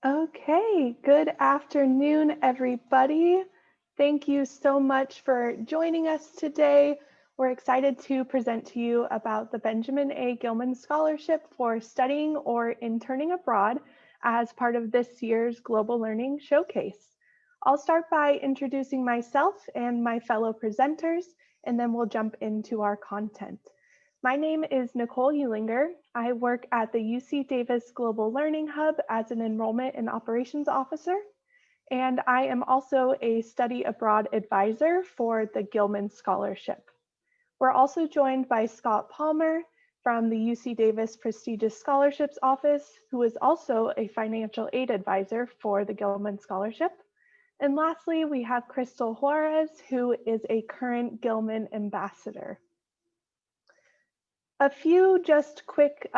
Okay, good afternoon, everybody. Thank you so much for joining us today. We're excited to present to you about the Benjamin A. Gilman Scholarship for studying or interning abroad as part of this year's Global Learning Showcase. I'll start by introducing myself and my fellow presenters, and then we'll jump into our content. My name is Nicole Eulinger. I work at the UC Davis Global Learning Hub as an Enrollment and Operations Officer, and I am also a study abroad advisor for the Gilman Scholarship. We're also joined by Scott Palmer from the UC Davis Prestigious Scholarships Office, who is also a financial aid advisor for the Gilman Scholarship. And lastly, we have Christal Juarez, who is a current Gilman ambassador. A few just quick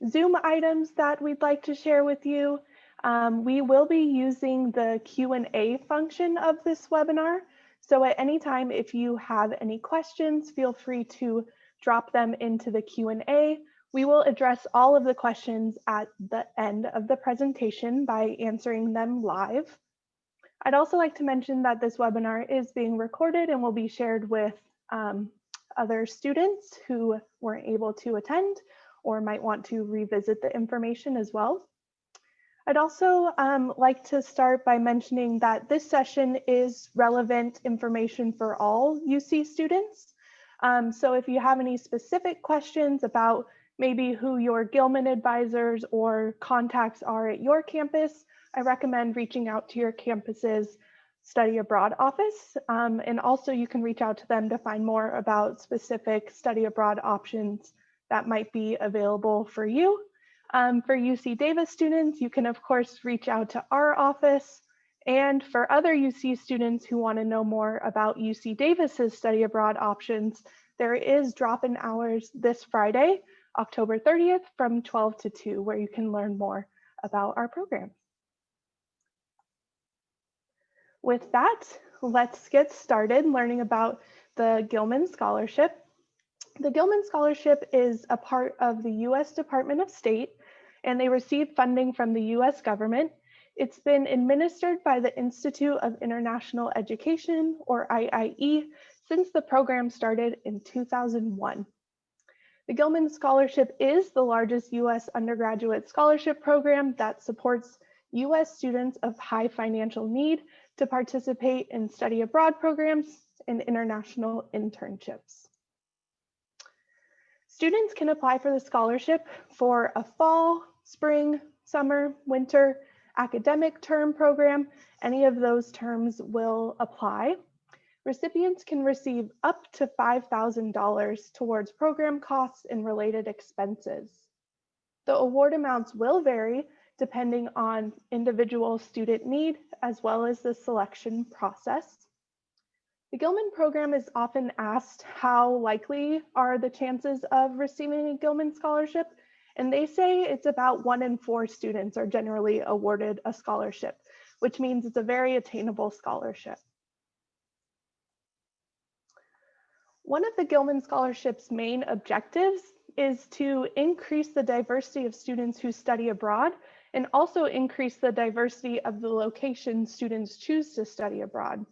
Zoom items that we'd like to share with you. We will be using the Q&A function of this webinar. So at any time, if you have any questions, feel free to drop them into the Q&A. We will address all of the questions at the end of the presentation by answering them live. I'd also like to mention that this webinar is being recorded and will be shared with other students who weren't able to attend or might want to revisit the information as well. I'd also like to start by mentioning that this session is relevant information for all UC students. So if you have any specific questions about maybe who your Gilman advisors or contacts are at your campus, I recommend reaching out to your campus's study abroad office. And also you can reach out to them to find more about specific study abroad options that might be available for you. For UC Davis students, you can of course reach out to our office. And for other UC students who want to know more about UC Davis's study abroad options, there is drop-in hours this Friday, October 30th from 12 to 2, where you can learn more about our program. With that, let's get started learning about the Gilman Scholarship. The Gilman Scholarship is a part of the U.S. Department of State, and they receive funding from the U.S. government. It's been administered by the Institute of International Education, or IIE, since the program started in 2001. The Gilman Scholarship is the largest U.S. undergraduate scholarship program that supports U.S. students of high financial need to participate in study abroad programs and international internships. Students can apply for the scholarship for a fall, spring, summer, winter, academic term program. Any of those terms will apply. Recipients can receive up to $5,000 towards program costs and related expenses. The award amounts will vary depending on individual student need as well as the selection process. The Gilman program is often asked how likely are the chances of receiving a Gilman scholarship, and they say it's about 1 in 4 students are generally awarded a scholarship, which means it's a very attainable scholarship. One of the Gilman Scholarship's main objectives is to increase the diversity of students who study abroad and also increase the diversity of the locations students choose to study abroad.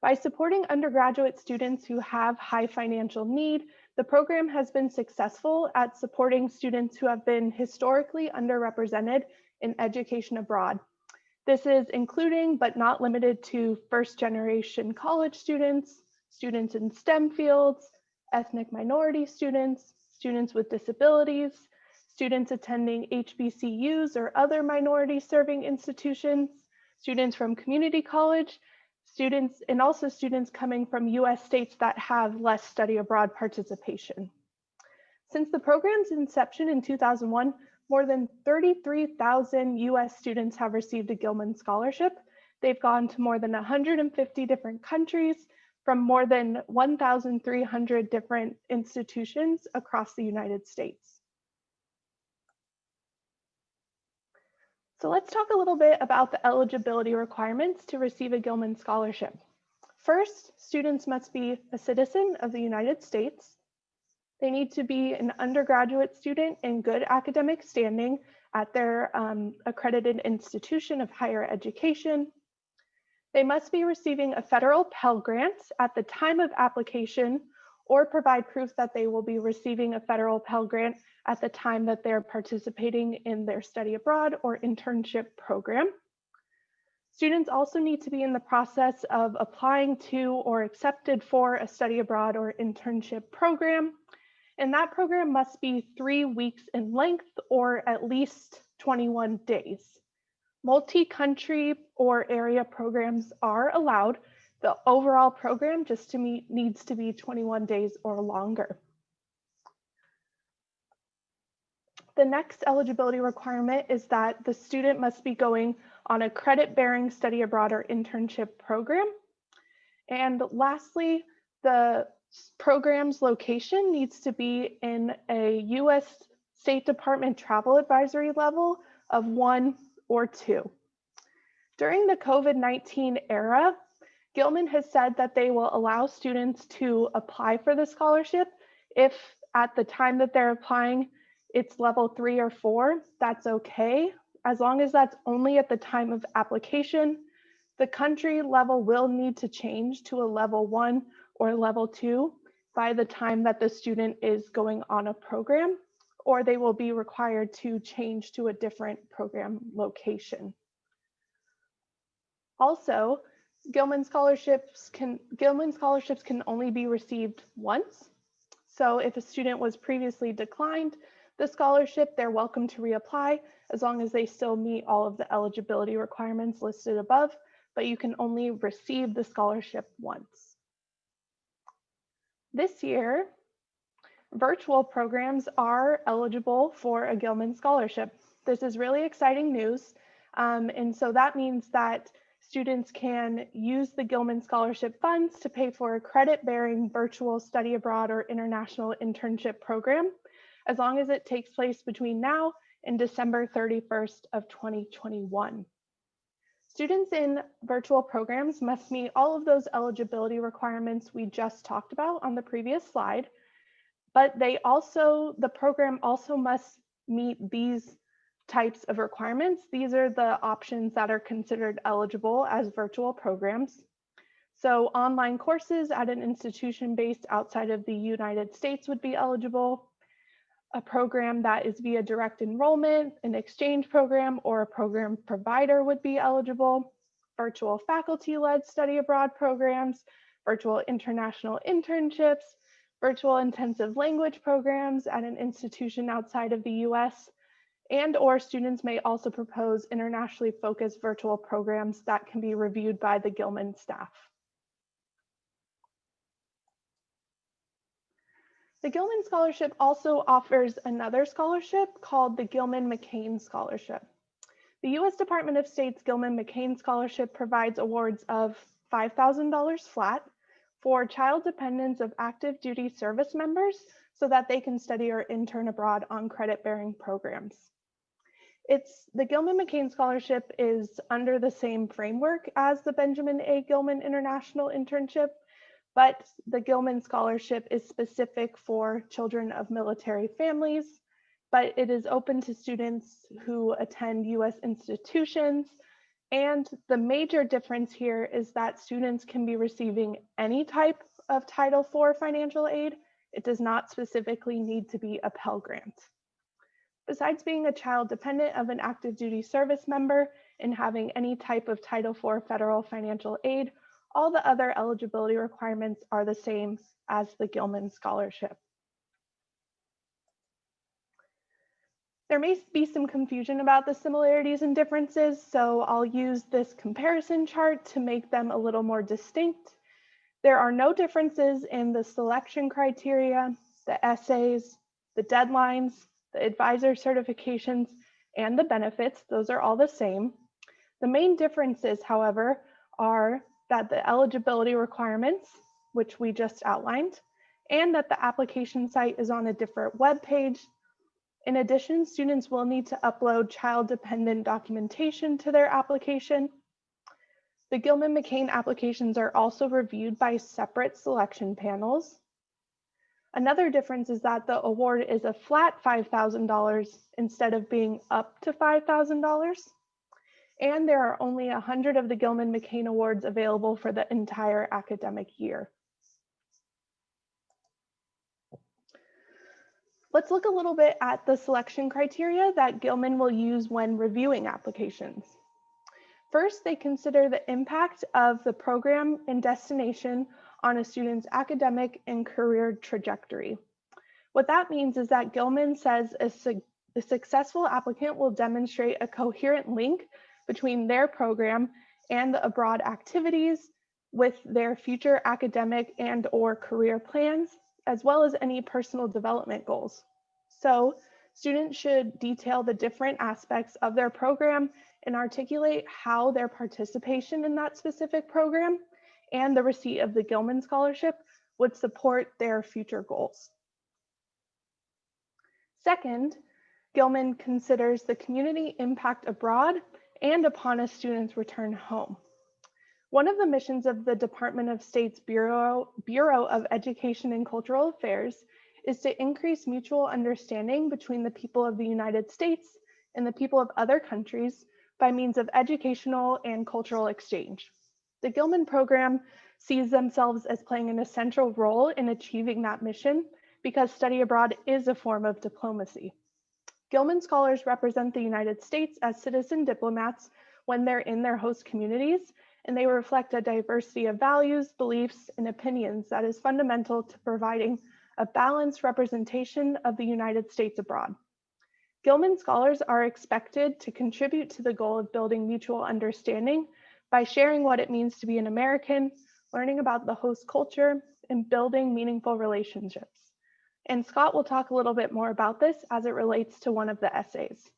By supporting undergraduate students who have high financial need, the program has been successful at supporting students who have been historically underrepresented in education abroad. This is including, but not limited to, first-generation college students, students in STEM fields, ethnic minority students, students with disabilities, students attending HBCUs or other minority-serving institutions, students from community college, students, and also students coming from US states that have less study abroad participation. Since the program's inception in 2001, more than 33,000 US students have received a Gilman Scholarship. They've gone to more than 150 different countries from more than 1,300 different institutions across the United States. So let's talk a little bit about the eligibility requirements to receive a Gilman Scholarship. First, students must be a citizen of the United States. They need to be an undergraduate student in good academic standing at their accredited institution of higher education. They must be receiving a federal Pell Grant at the time of application or provide proof that they will be receiving a federal Pell Grant at the time that they're participating in their study abroad or internship program. Students also need to be in the process of applying to or accepted for a study abroad or internship program. And that program must be 3 weeks in length or at least 21 days. Multi-country or area programs are allowed. The overall program just needs to be 21 days or longer. The next eligibility requirement is that the student must be going on a credit-bearing study abroad or internship program. And lastly, the program's location needs to be in a U.S. State Department travel advisory level of 1 or 2. During the COVID-19 era, Gilman has said that they will allow students to apply for the scholarship if at the time that they're applying, it's level 3 or 4, that's okay. As long as that's only at the time of application, the country level will need to change to a level 1 or level 2 by the time that the student is going on a program, or they will be required to change to a different program location. Also, Gilman scholarships can only be received once. So if a student was previously declined the scholarship, they're welcome to reapply as long as they still meet all of the eligibility requirements listed above, but you can only receive the scholarship once. This year, virtual programs are eligible for a Gilman scholarship. This is really exciting news. And so that means that students can use the Gilman Scholarship funds to pay for a credit-bearing virtual study abroad or international internship program, as long as it takes place between now and December 31st of 2021. Students in virtual programs must meet all of those eligibility requirements we just talked about on the previous slide, but the program also must meet these types of requirements. These are the options that are considered eligible as virtual programs. So online courses at an institution based outside of the United States would be eligible. A program that is via direct enrollment, an exchange program, or a program provider would be eligible. Virtual faculty-led study abroad programs, virtual international internships, virtual intensive language programs at an institution outside of the US, and/or students may also propose internationally focused virtual programs that can be reviewed by the Gilman staff. The Gilman Scholarship also offers another scholarship called the Gilman-McCain Scholarship. The U.S. Department of State's Gilman-McCain Scholarship provides awards of $5,000 flat for child dependents of active duty service members so that they can study or intern abroad on credit-bearing programs. The Gilman-McCain Scholarship is under the same framework as the Benjamin A. Gilman International Internship, but the Gilman Scholarship is specific for children of military families, but it is open to students who attend U.S. institutions. And the major difference here is that students can be receiving any type of Title IV financial aid. It does not specifically need to be a Pell Grant. Besides being a child dependent of an active duty service member and having any type of Title IV federal financial aid, all the other eligibility requirements are the same as the Gilman Scholarship. There may be some confusion about the similarities and differences, so I'll use this comparison chart to make them a little more distinct. There are no differences in the selection criteria, the essays, the deadlines, the advisor certifications, and the benefits. Those are all the same. The main differences, however, are that the eligibility requirements, which we just outlined, and that the application site is on a different web page. In addition, students will need to upload child-dependent documentation to their application. The Gilman-McCain applications are also reviewed by separate selection panels. Another difference is that the award is a flat $5,000 instead of being up to $5,000. And there are only 100 of the Gilman-McCain Awards available for the entire academic year. Let's look a little bit at the selection criteria that Gilman will use when reviewing applications. First, they consider the impact of the program and destination on a student's academic and career trajectory. What that means is that Gilman says a successful applicant will demonstrate a coherent link between their program and the abroad activities with their future academic and/or career plans, as well as any personal development goals. So, students should detail the different aspects of their program and articulate how their participation in that specific program and the receipt of the Gilman Scholarship would support their future goals. Second, Gilman considers the community impact abroad and upon a student's return home. One of the missions of the Department of State's Bureau of Education and Cultural Affairs is to increase mutual understanding between the people of the United States and the people of other countries by means of educational and cultural exchange. The Gilman program sees themselves as playing an essential role in achieving that mission because study abroad is a form of diplomacy. Gilman scholars represent the United States as citizen diplomats when they're in their host communities, and they reflect a diversity of values, beliefs, and opinions that is fundamental to providing a balanced representation of the United States abroad. Gilman scholars are expected to contribute to the goal of building mutual understanding by sharing what it means to be an American, learning about the host culture, and building meaningful relationships. And Scott will talk a little bit more about this as it relates to one of the essays.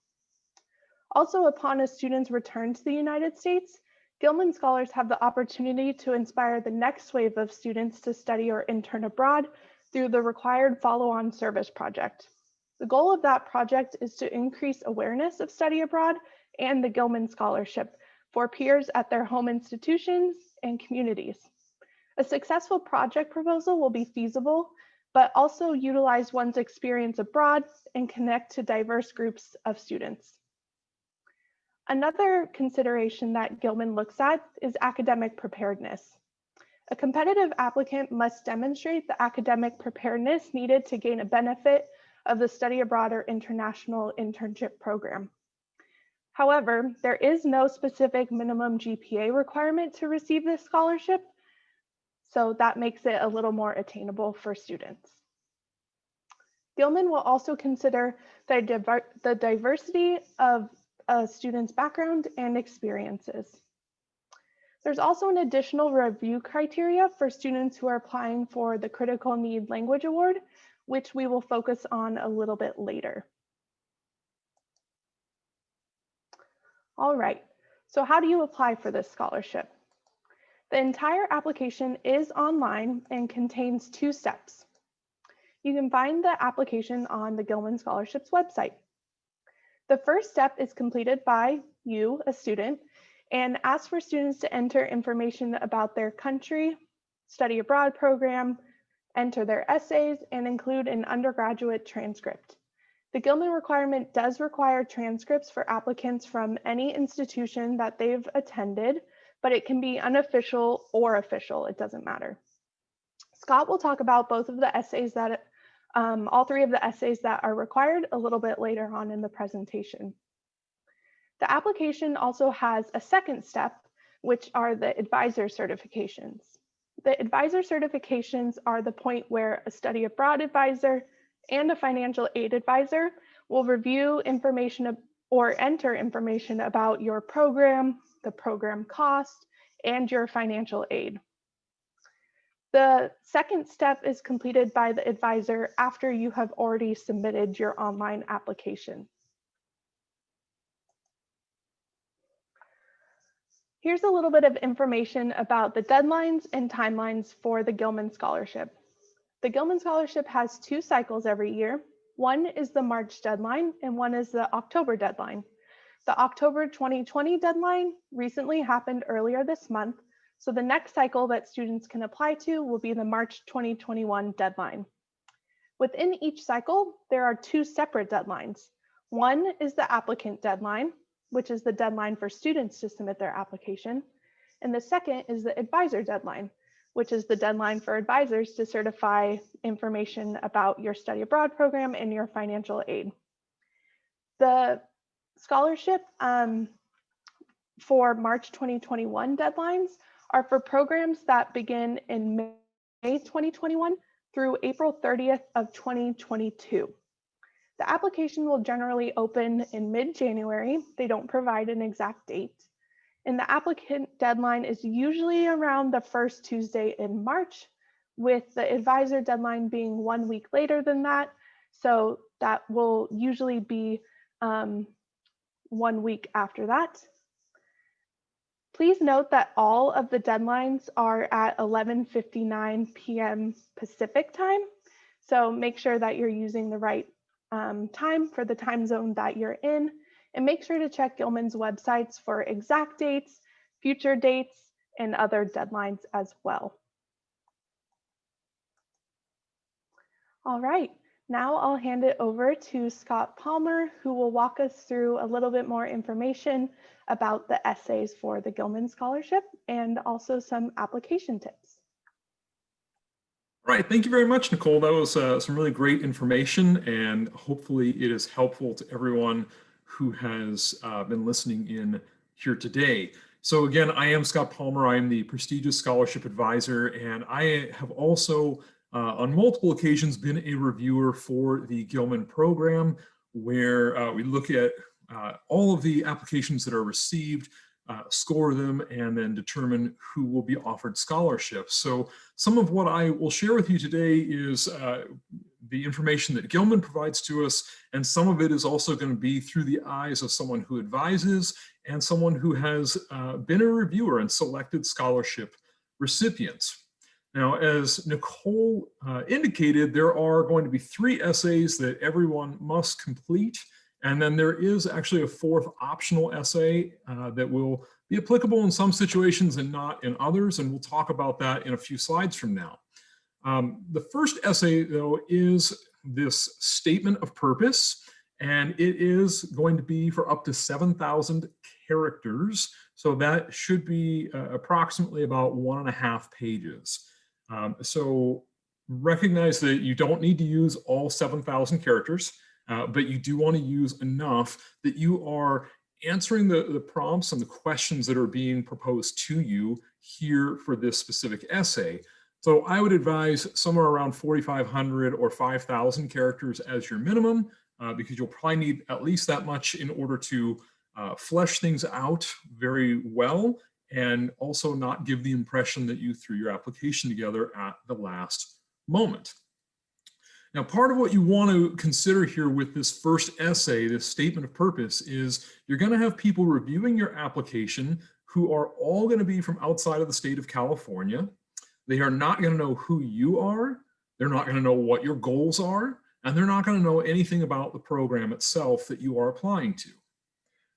Also, upon a student's return to the United States, Gilman scholars have the opportunity to inspire the next wave of students to study or intern abroad through the required follow-on service project. The goal of that project is to increase awareness of study abroad and the Gilman Scholarship for peers at their home institutions and communities. A successful project proposal will be feasible, but also utilize one's experience abroad and connect to diverse groups of students. Another consideration that Gilman looks at is academic preparedness. A competitive applicant must demonstrate the academic preparedness needed to gain a benefit of the study abroad or international internship program. However, there is no specific minimum GPA requirement to receive this scholarship, so that makes it a little more attainable for students. Gilman will also consider the diversity of a student's background and experiences. There's also an additional review criteria for students who are applying for the Critical Need Language Award, which we will focus on a little bit later. All right, so how do you apply for this scholarship? The entire application is online and contains 2 steps. You can find the application on the Gilman Scholarship's website. The first step is completed by you, a student, and asks for students to enter information about their country, study abroad program, enter their essays, and include an undergraduate transcript. The Gilman requirement does require transcripts for applicants from any institution that they've attended, but it can be unofficial or official, it doesn't matter. Scott will talk about both of the essays that all 3 of the essays that are required a little bit later on in the presentation. The application also has a second step, which are the advisor certifications. The advisor certifications are the point where a study abroad advisor and a financial aid advisor will review information or enter information about your program, the program cost, and your financial aid. The second step is completed by the advisor after you have already submitted your online application. Here's a little bit of information about the deadlines and timelines for the Gilman Scholarship. The Gilman Scholarship has 2 cycles every year. One is the March deadline and one is the October deadline. The October 2020 deadline recently happened earlier this month, so the next cycle that students can apply to will be the March 2021 deadline. Within each cycle, there are two separate deadlines. One is the applicant deadline, which is the deadline for students to submit their application. And the second is the advisor deadline, which is the deadline for advisors to certify information about your study abroad program and your financial aid. The scholarship for March 2021 deadlines are for programs that begin in May 2021 through April 30th of 2022. The application will generally open in mid-January. They don't provide an exact date. And the applicant deadline is usually around the first Tuesday in March, with the advisor deadline being 1 week later than that. So that will usually be 1 week after that. Please note that all of the deadlines are at 11:59 p.m. Pacific time. So make sure that you're using the right time for the time zone that you're in, and make sure to check Gilman's websites for exact dates, future dates, and other deadlines as well. All right, now I'll hand it over to Scott Palmer, who will walk us through a little bit more information about the essays for the Gilman Scholarship and also some application tips. All right, thank you very much, Nicole. That was some really great information, and hopefully it is helpful to everyone who has been listening in here today. So again, I am Scott Palmer. I am the prestigious scholarship advisor, and I have also on multiple occasions been a reviewer for the Gilman program, where we look at all of the applications that are received, score them, and then determine who will be offered scholarships. So some of what I will share with you today is the information that Gilman provides to us, and some of it is also going to be through the eyes of someone who advises and someone who has been a reviewer and selected scholarship recipients. Now, as Nicole indicated, there are going to be 3 essays that everyone must complete. And then there is actually a 4th optional essay that will be applicable in some situations and not in others. And we'll talk about that in a few slides from now. The first essay, though, is this statement of purpose. And it is going to be for up to 7,000 characters. So that should be approximately about 1.5 pages. So recognize that you don't need to use all 7,000 characters. But you do want to use enough that you are answering the prompts and the questions that are being proposed to you here for this specific essay. So I would advise somewhere around 4,500 or 5,000 characters as your minimum, because you'll probably need at least that much in order to flesh things out very well, and also not give the impression that you threw your application together at the last moment. Now, part of what you want to consider here with this first essay, this statement of purpose, is you're going to have people reviewing your application who are all going to be from outside of the state of California. They are not going to know who you are. They're not going to know what your goals are, and they're not going to know anything about the program itself that you are applying to.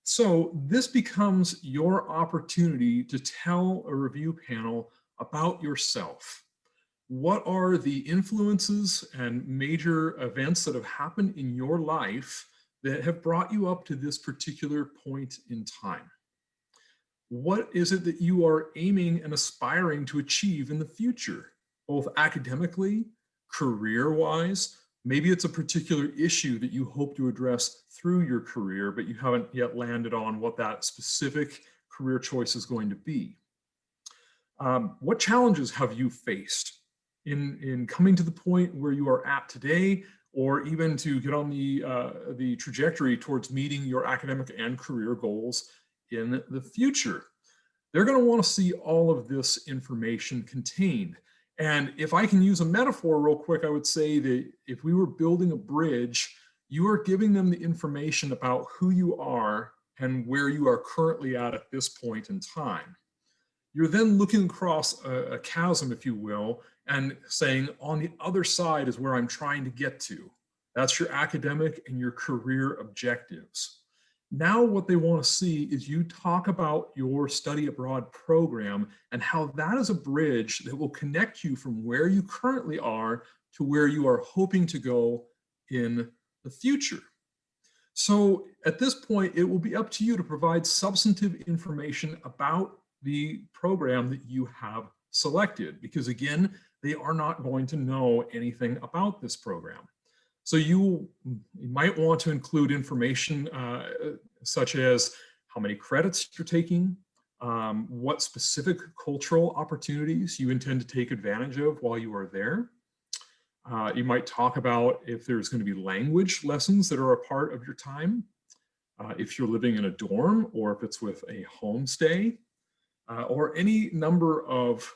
So this becomes your opportunity to tell a review panel about yourself. What are the influences and major events that have happened in your life that have brought you up to this particular point in time? What is it that you are aiming and aspiring to achieve in the future, both academically, career-wise? Maybe it's a particular issue that you hope to address through your career, but you haven't yet landed on what that specific career choice is going to be. What challenges have you faced in coming to the point where you are at today, or even to get on the trajectory towards meeting your academic and career goals in the future? They're going to want to see all of this information contained. And if I can use a metaphor real quick, I would say that if we were building a bridge, you are giving them the information about who you are and where you are currently at this point in time. You're then looking across a chasm, if you will, and saying, on the other side is where I'm trying to get to. That's your academic and your career objectives. Now what they want to see is you talk about your study abroad program and how that is a bridge that will connect you from where you currently are to where you are hoping to go in the future. So at this point, it will be up to you to provide substantive information about the program that you have selected, because again, they are not going to know anything about this program. So you might want to include information such as how many credits you're taking, what specific cultural opportunities you intend to take advantage of while you are there. You might talk about if there's going to be language lessons that are a part of your time, if you're living in a dorm or if it's with a homestay, or any number of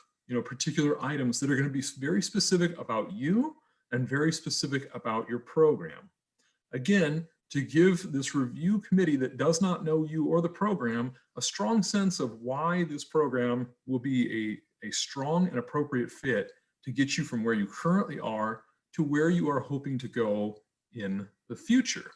particular items that are going to be very specific about you and very specific about your program. Again, to give this review committee that does not know you or the program a strong sense of why this program will be a strong and appropriate fit to get you from where you currently are to where you are hoping to go in the future.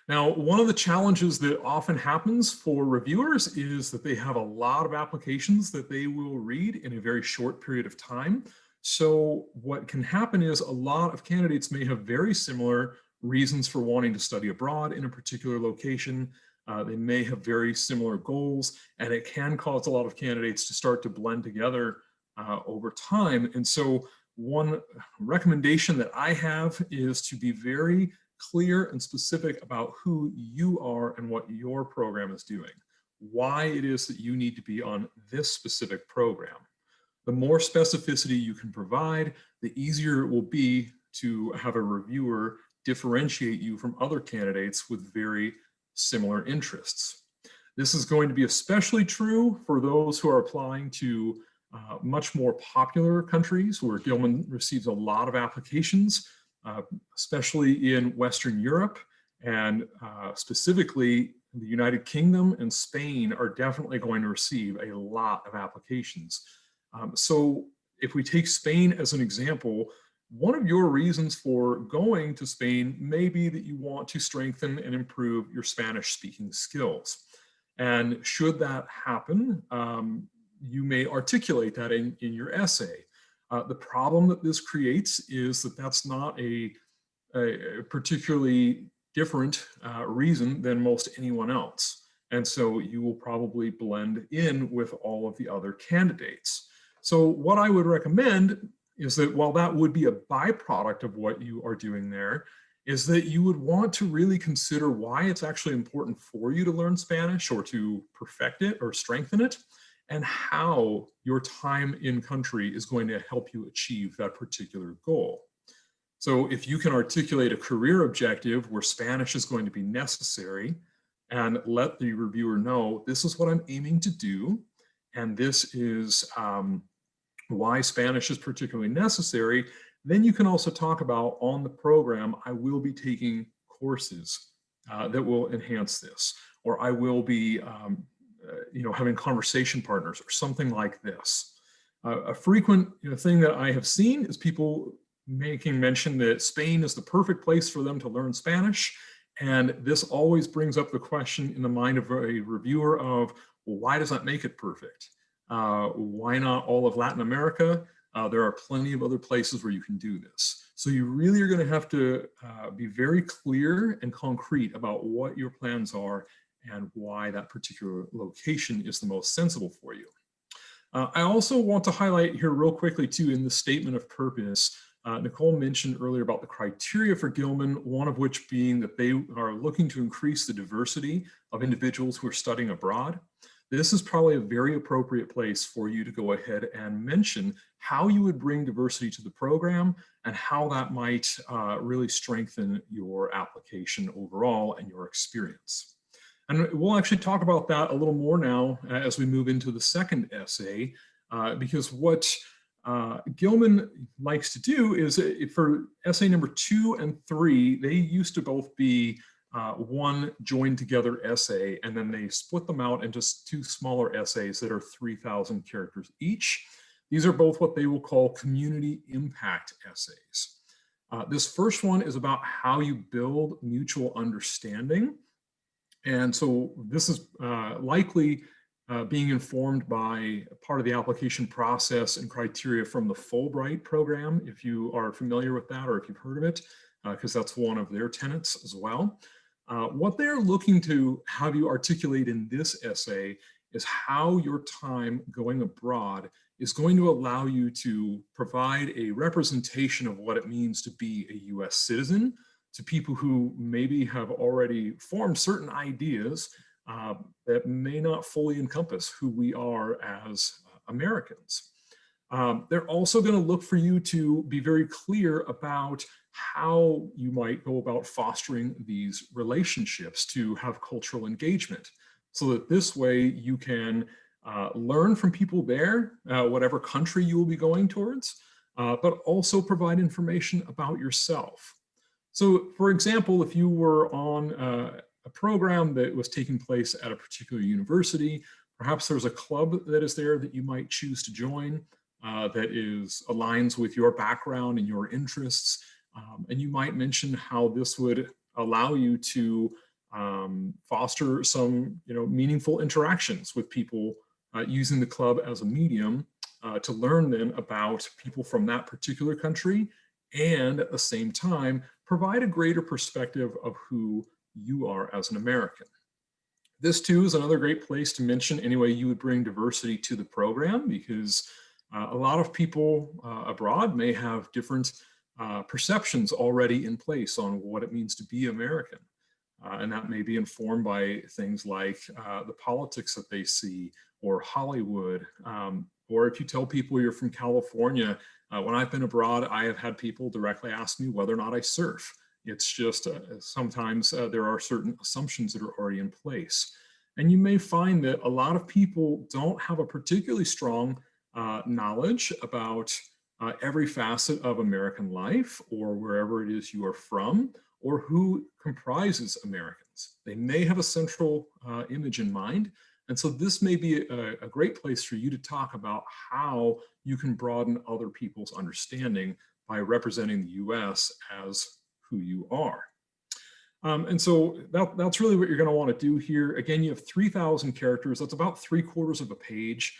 Now, one of the challenges that often happens for reviewers is that they have a lot of applications that they will read in a very short period of time. So what can happen is a lot of candidates may have very similar reasons for wanting to study abroad in a particular location. They may have very similar goals, and it can cause a lot of candidates to start to blend together over time. And so one recommendation that I have is to be very clear and specific about who you are and what your program is doing, why it is that you need to be on this specific program. The more specificity you can provide, the easier it will be to have a reviewer differentiate you from other candidates with very similar interests. This is going to be especially true for those who are applying to much more popular countries where Gilman receives a lot of applications, especially in Western Europe, and specifically the United Kingdom and Spain are definitely going to receive a lot of applications. So if we take Spain as an example, one of your reasons for going to Spain may be that you want to strengthen and improve your Spanish speaking skills. And should that happen, you may articulate that in your essay. The problem that this creates is that that's not a particularly different reason than most anyone else. And so you will probably blend in with all of the other candidates. So what I would recommend is that while that would be a byproduct of what you are doing there, is that you would want to really consider why it's actually important for you to learn Spanish or to perfect it or strengthen it, and how your time in country is going to help you achieve that particular goal. So if you can articulate a career objective where Spanish is going to be necessary and let the reviewer know, this is what I'm aiming to do, and this is why Spanish is particularly necessary, then you can also talk about on the program, I will be taking courses that will enhance this, or I will be having conversation partners or something like this. A frequent thing that I have seen is people making mention that Spain is the perfect place for them to learn Spanish. And this always brings up the question in the mind of a reviewer of, well, why does that make it perfect? Why not all of Latin America? There are plenty of other places where you can do this. So you really are going to have to be very clear and concrete about what your plans are and why that particular location is the most sensible for you. I also want to highlight here real quickly too in the statement of purpose, Nicole mentioned earlier about the criteria for Gilman, one of which being that they are looking to increase the diversity of individuals who are studying abroad. This is probably a very appropriate place for you to go ahead and mention how you would bring diversity to the program and how that might really strengthen your application overall and your experience. And we'll actually talk about that a little more now as we move into the second essay, because what Gilman likes to do is for essay number 2 and 3, they used to both be one joined together essay, and then they split them out into 2 smaller essays that are 3,000 characters each. These are both what they will call community impact essays. This first one is about how you build mutual understanding. And so this is likely being informed by part of the application process and criteria from the Fulbright program, if you are familiar with that or if you've heard of it, because that's one of their tenets as well. What they're looking to have you articulate in this essay is how your time going abroad is going to allow you to provide a representation of what it means to be a US citizen to people who maybe have already formed certain ideas that may not fully encompass who we are as Americans. They're also going to look for you to be very clear about how you might go about fostering these relationships to have cultural engagement, so that this way you can learn from people there, whatever country you will be going towards, but also provide information about yourself. So for example, if you were on a program that was taking place at a particular university, perhaps there's a club that is there that you might choose to join that aligns with your background and your interests. And you might mention how this would allow you to foster some meaningful interactions with people using the club as a medium to learn then about people from that particular country, and at the same time provide a greater perspective of who you are as an American. This too is another great place to mention any way you would bring diversity to the program, because a lot of people abroad may have different perceptions already in place on what it means to be American. And that may be informed by things like the politics that they see, or Hollywood, or if you tell people you're from California. When I've been abroad, I have had people directly ask me whether or not I surf. It's just sometimes there are certain assumptions that are already in place. And you may find that a lot of people don't have a particularly strong knowledge about every facet of American life, or wherever it is you are from, or who comprises Americans. They may have a central image in mind. And so this may be a great place for you to talk about how you can broaden other people's understanding by representing the US as who you are. And so that's really what you're going to want to do here. Again, you have 3,000 characters. That's about 3/4 of a page.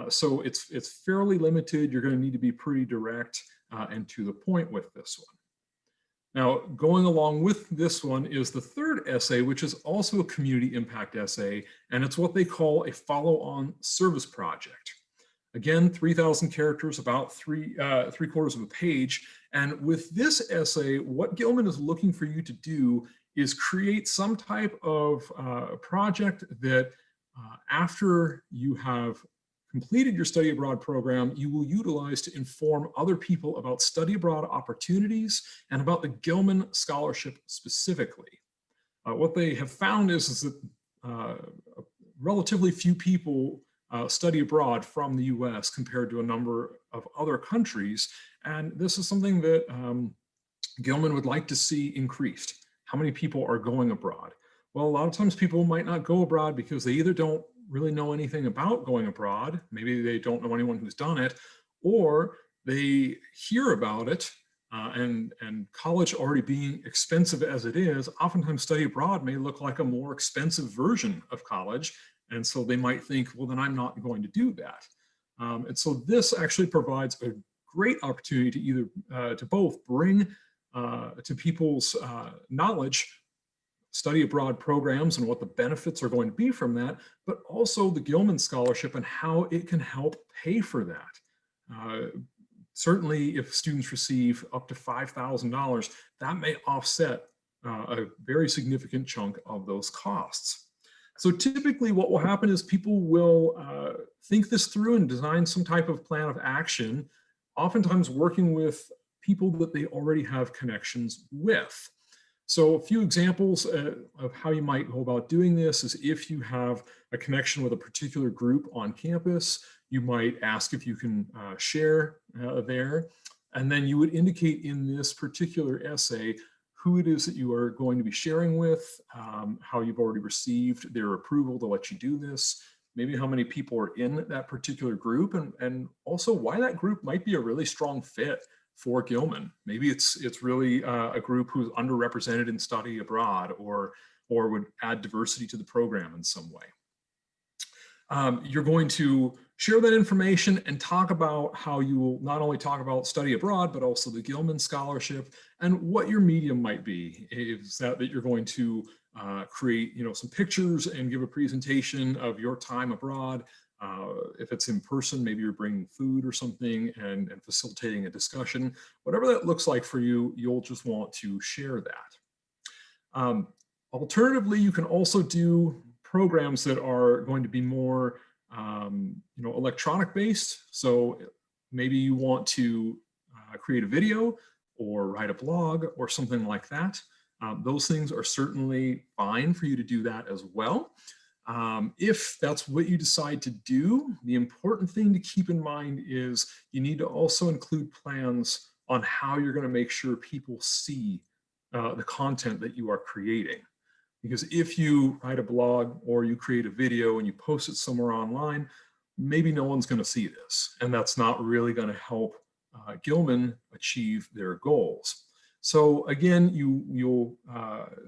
So it's fairly limited. You're going to need to be pretty direct and to the point with this one. Now, going along with this one is the third essay, which is also a community impact essay, and it's what they call a follow-on service project. Again, 3,000 characters, about 3/4 of a page. And with this essay, what Gilman is looking for you to do is create some type of project that after you have completed your study abroad program, you will utilize to inform other people about study abroad opportunities and about the Gilman Scholarship specifically. What they have found is that relatively few people study abroad from the US compared to a number of other countries. And this is something that Gilman would like to see increased. How many people are going abroad? Well, a lot of times people might not go abroad because they either don't really know anything about going abroad, maybe they don't know anyone who's done it, or they hear about it, and college already being expensive as it is, oftentimes study abroad may look like a more expensive version of college, and so they might think, well, then I'm not going to do that. And so this actually provides a great opportunity to either to both bring to people's knowledge study abroad programs and what the benefits are going to be from that, but also the Gilman Scholarship and how it can help pay for that. Certainly, if students receive up to $5,000, that may offset a very significant chunk of those costs. So typically what will happen is people will think this through and design some type of plan of action, oftentimes working with people that they already have connections with. So a few examples of how you might go about doing this is if you have a connection with a particular group on campus, you might ask if you can share there. And then you would indicate in this particular essay who it is that you are going to be sharing with, how you've already received their approval to let you do this, maybe how many people are in that particular group, and also why that group might be a really strong fit for Gilman. Maybe it's really a group who's underrepresented in study abroad, or would add diversity to the program in some way. You're going to share that information and talk about how you will not only talk about study abroad, but also the Gilman Scholarship and what your medium might be. Is that you're going to create, some pictures and give a presentation of your time abroad. If it's in person, maybe you're bringing food or something and facilitating a discussion. Whatever that looks like for you, you'll just want to share that. Alternatively, you can also do programs that are going to be more, electronic based. So maybe you want to create a video or write a blog or something like that. Those things are certainly fine for you to do that as well. If that's what you decide to do, the important thing to keep in mind is you need to also include plans on how you're going to make sure people see the content that you are creating. Because if you write a blog or you create a video and you post it somewhere online, maybe no one's going to see this. And that's not really going to help Gilman achieve their goals. So again, you'll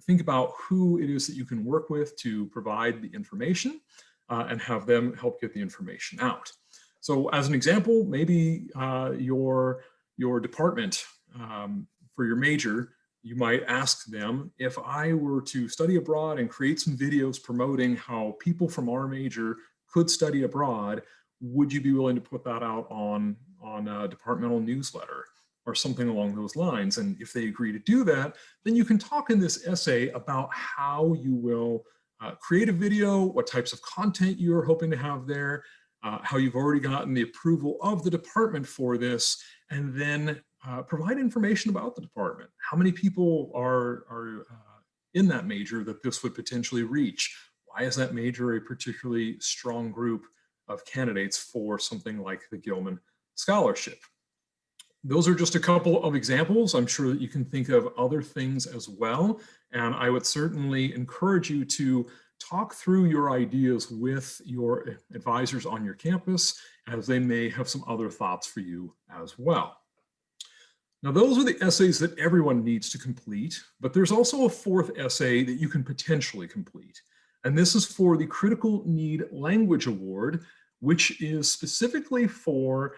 think about who it is that you can work with to provide the information and have them help get the information out. So as an example, maybe your department for your major, you might ask them, if I were to study abroad and create some videos promoting how people from our major could study abroad, would you be willing to put that out on a departmental newsletter or something along those lines? And if they agree to do that, then you can talk in this essay about how you will create a video, what types of content you are hoping to have there, how you've already gotten the approval of the department for this, and then provide information about the department. How many people are in that major that this would potentially reach? Why is that major a particularly strong group of candidates for something like the Gilman Scholarship? Those are just a couple of examples. I'm sure that you can think of other things as well. And I would certainly encourage you to talk through your ideas with your advisors on your campus, as they may have some other thoughts for you as well. Now, those are the essays that everyone needs to complete, but there's also a fourth essay that you can potentially complete. And this is for the Critical Need Language Award, which is specifically for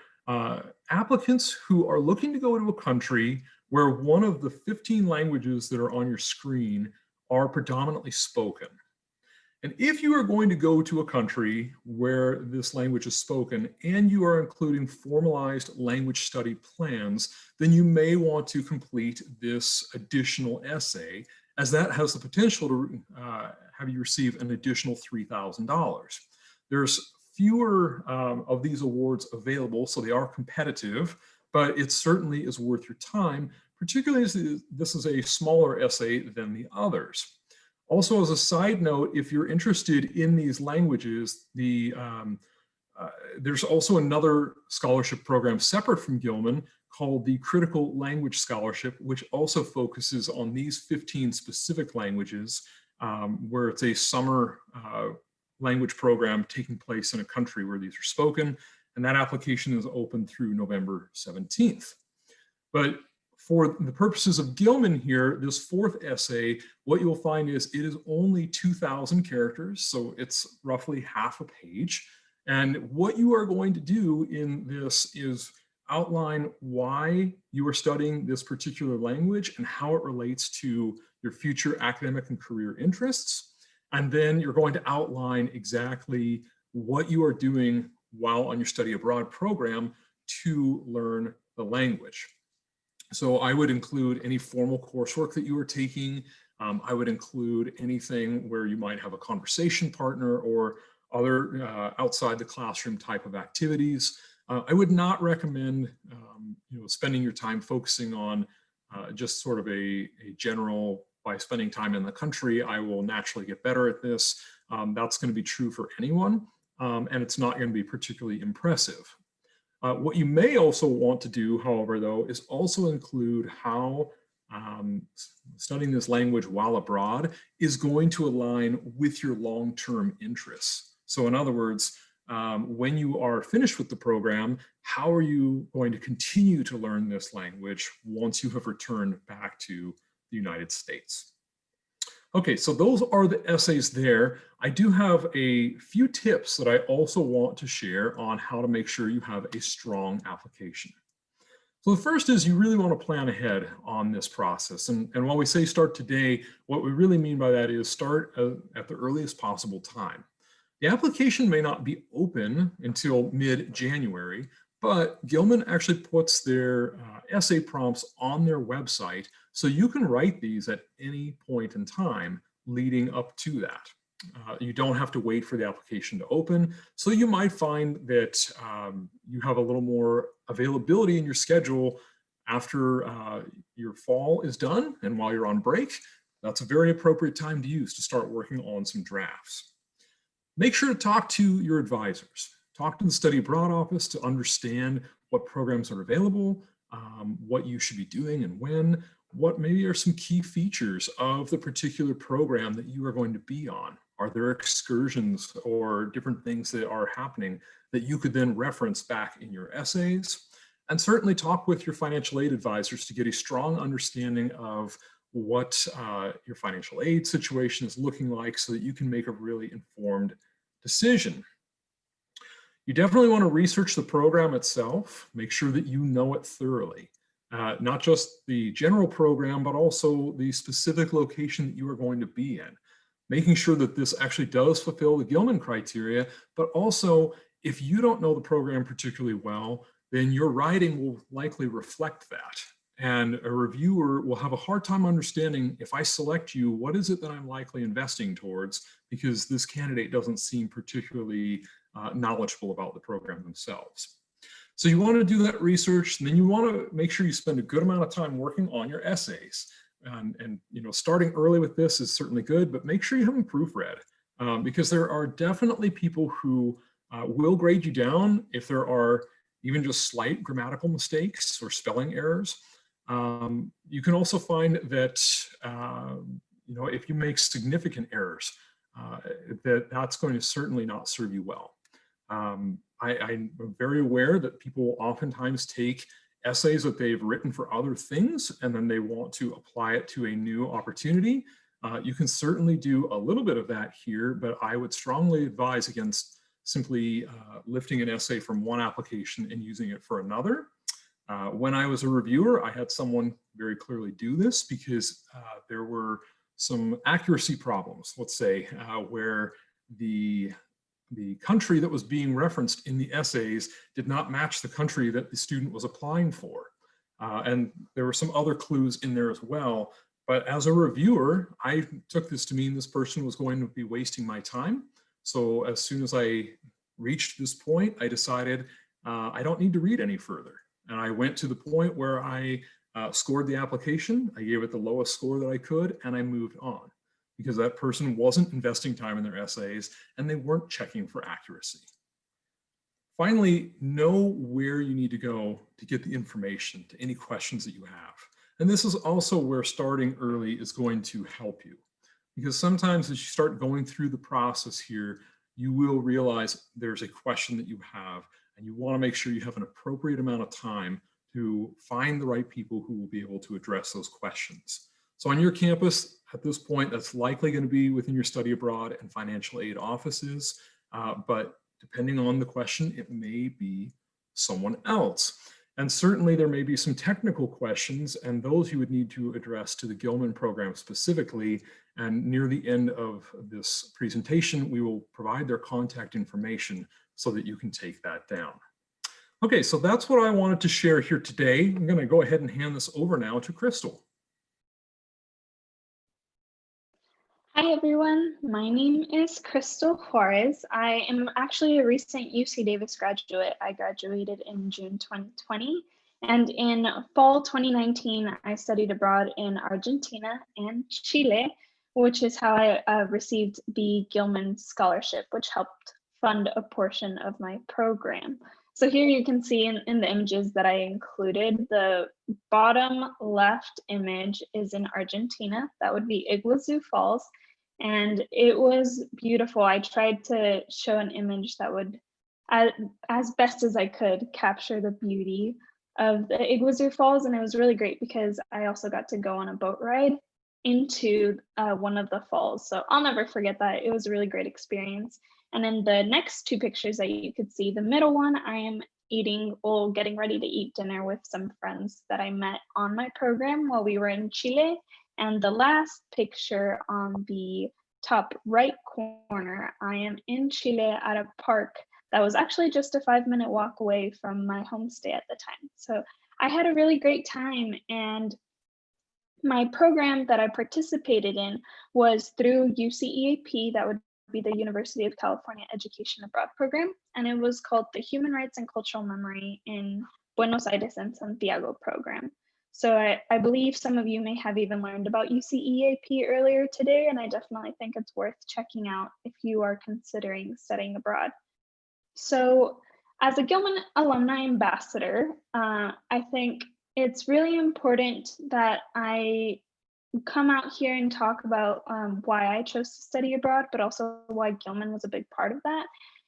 applicants who are looking to go to a country where one of the 15 languages that are on your screen are predominantly spoken. And if you are going to go to a country where this language is spoken and you are including formalized language study plans, then you may want to complete this additional essay, as that has the potential to have you receive an additional $3,000. There's fewer of these awards available, so they are competitive, but it certainly is worth your time, particularly as this is a smaller essay than the others. Also, as a side note, if you're interested in these languages, there's also another scholarship program separate from Gilman called the Critical Language Scholarship, which also focuses on these 15 specific languages, where it's a summer language program taking place in a country where these are spoken, and that application is open through November 17th. But for the purposes of Gilman here, this fourth essay, what you'll find is it is only 2,000 characters, so it's roughly half a page. And what you are going to do in this is outline why you are studying this particular language and how it relates to your future academic and career interests. And then you're going to outline exactly what you are doing while on your study abroad program to learn the language. So I would include any formal coursework that you are taking. I would include anything where you might have a conversation partner or other outside the classroom type of activities. I would not recommend spending your time focusing on just sort of a general, by spending time in the country, I will naturally get better at this. That's going to be true for anyone, and it's not going to be particularly impressive. What you may also want to do, however, though, is also include how studying this language while abroad is going to align with your long-term interests. So in other words, when you are finished with the program, how are you going to continue to learn this language once you have returned back to the United States? Okay, so those are the essays there. I do have a few tips that I also want to share on how to make sure you have a strong application. So the first is you really want to plan ahead on this process. And while we say start today, what we really mean by that is start at the earliest possible time. The application may not be open until mid-January, but Gilman actually puts their essay prompts on their website, so you can write these at any point in time leading up to that. You don't have to wait for the application to open, so you might find that you have a little more availability in your schedule after your fall is done and while you're on break. That's a very appropriate time to use to start working on some drafts. Make sure to talk to your advisors. Talk to the study abroad office to understand what programs are available, what you should be doing and when, what maybe are some key features of the particular program that you are going to be on. Are there excursions or different things that are happening that you could then reference back in your essays? And certainly talk with your financial aid advisors to get a strong understanding of what your financial aid situation is looking like so that you can make a really informed decision. You definitely want to research the program itself, make sure that you know it thoroughly, not just the general program, but also the specific location that you are going to be in, making sure that this actually does fulfill the Gilman criteria, but also if you don't know the program particularly well, then your writing will likely reflect that. And a reviewer will have a hard time understanding, if I select you, what is it that I'm likely investing towards, because this candidate doesn't seem particularly knowledgeable about the program themselves. So you want to do that research, and then you want to make sure you spend a good amount of time working on your essays. And you know, starting early with this is certainly good, but make sure you have them proofread, because there are definitely people who will grade you down if there are even just slight grammatical mistakes or spelling errors. You can also find that you know, if you make significant errors, that's going to certainly not serve you well. I'm very aware that people oftentimes take essays that they've written for other things and then they want to apply it to a new opportunity. You can certainly do a little bit of that here, but I would strongly advise against simply lifting an essay from one application and using it for another. When I was a reviewer, I had someone very clearly do this because there were some accuracy problems, let's say, where the country that was being referenced in the essays did not match the country that the student was applying for. And there were some other clues in there as well. But as a reviewer, I took this to mean this person was going to be wasting my time. So as soon as I reached this point, I decided I don't need to read any further. And I went to the point where I scored the application. I gave it the lowest score that I could, and I moved on, because that person wasn't investing time in their essays and they weren't checking for accuracy. Finally, know where you need to go to get the information to any questions that you have. And this is also where starting early is going to help you, because sometimes as you start going through the process here, you will realize there's a question that you have, and you want to make sure you have an appropriate amount of time to find the right people who will be able to address those questions. So on your campus, at this point, that's likely going to be within your study abroad and financial aid offices, but depending on the question, it may be someone else. And certainly there may be some technical questions, and those you would need to address to the Gilman program specifically. And near the end of this presentation, we will provide their contact information so that you can take that down. Okay, so that's what I wanted to share here today. I'm going to go ahead and hand this over now to Christal. Hi everyone, my name is Christal Juarez. I am actually a recent UC Davis graduate. I graduated in June 2020, and in fall 2019, I studied abroad in Argentina and Chile, which is how I received the Gilman Scholarship, which helped fund a portion of my program. So here you can see in the images that I included, the bottom left image is in Argentina. That would be Iguazu Falls. And it was beautiful. I tried to show an image that would, as best as I could, capture the beauty of the Iguazu Falls. And it was really great because I also got to go on a boat ride into one of the falls. So I'll never forget that. It was a really great experience. And then the next two pictures that you could see, the middle one, I am eating or getting ready to eat dinner with some friends that I met on my program while we were in Chile. And the last picture on the top right corner, I am in Chile at a park that was actually just a 5-minute walk away from my homestay at the time. So I had a really great time, and my program that I participated in was through UCEAP, that would be the University of California Education Abroad program, and it was called the Human Rights and Cultural Memory in Buenos Aires and Santiago program. So I believe some of you may have even learned about UCEAP earlier today, and I definitely think it's worth checking out if you are considering studying abroad. So as a Gilman Alumni Ambassador, I think it's really important that I come out here and talk about why I chose to study abroad, but also why Gilman was a big part of that.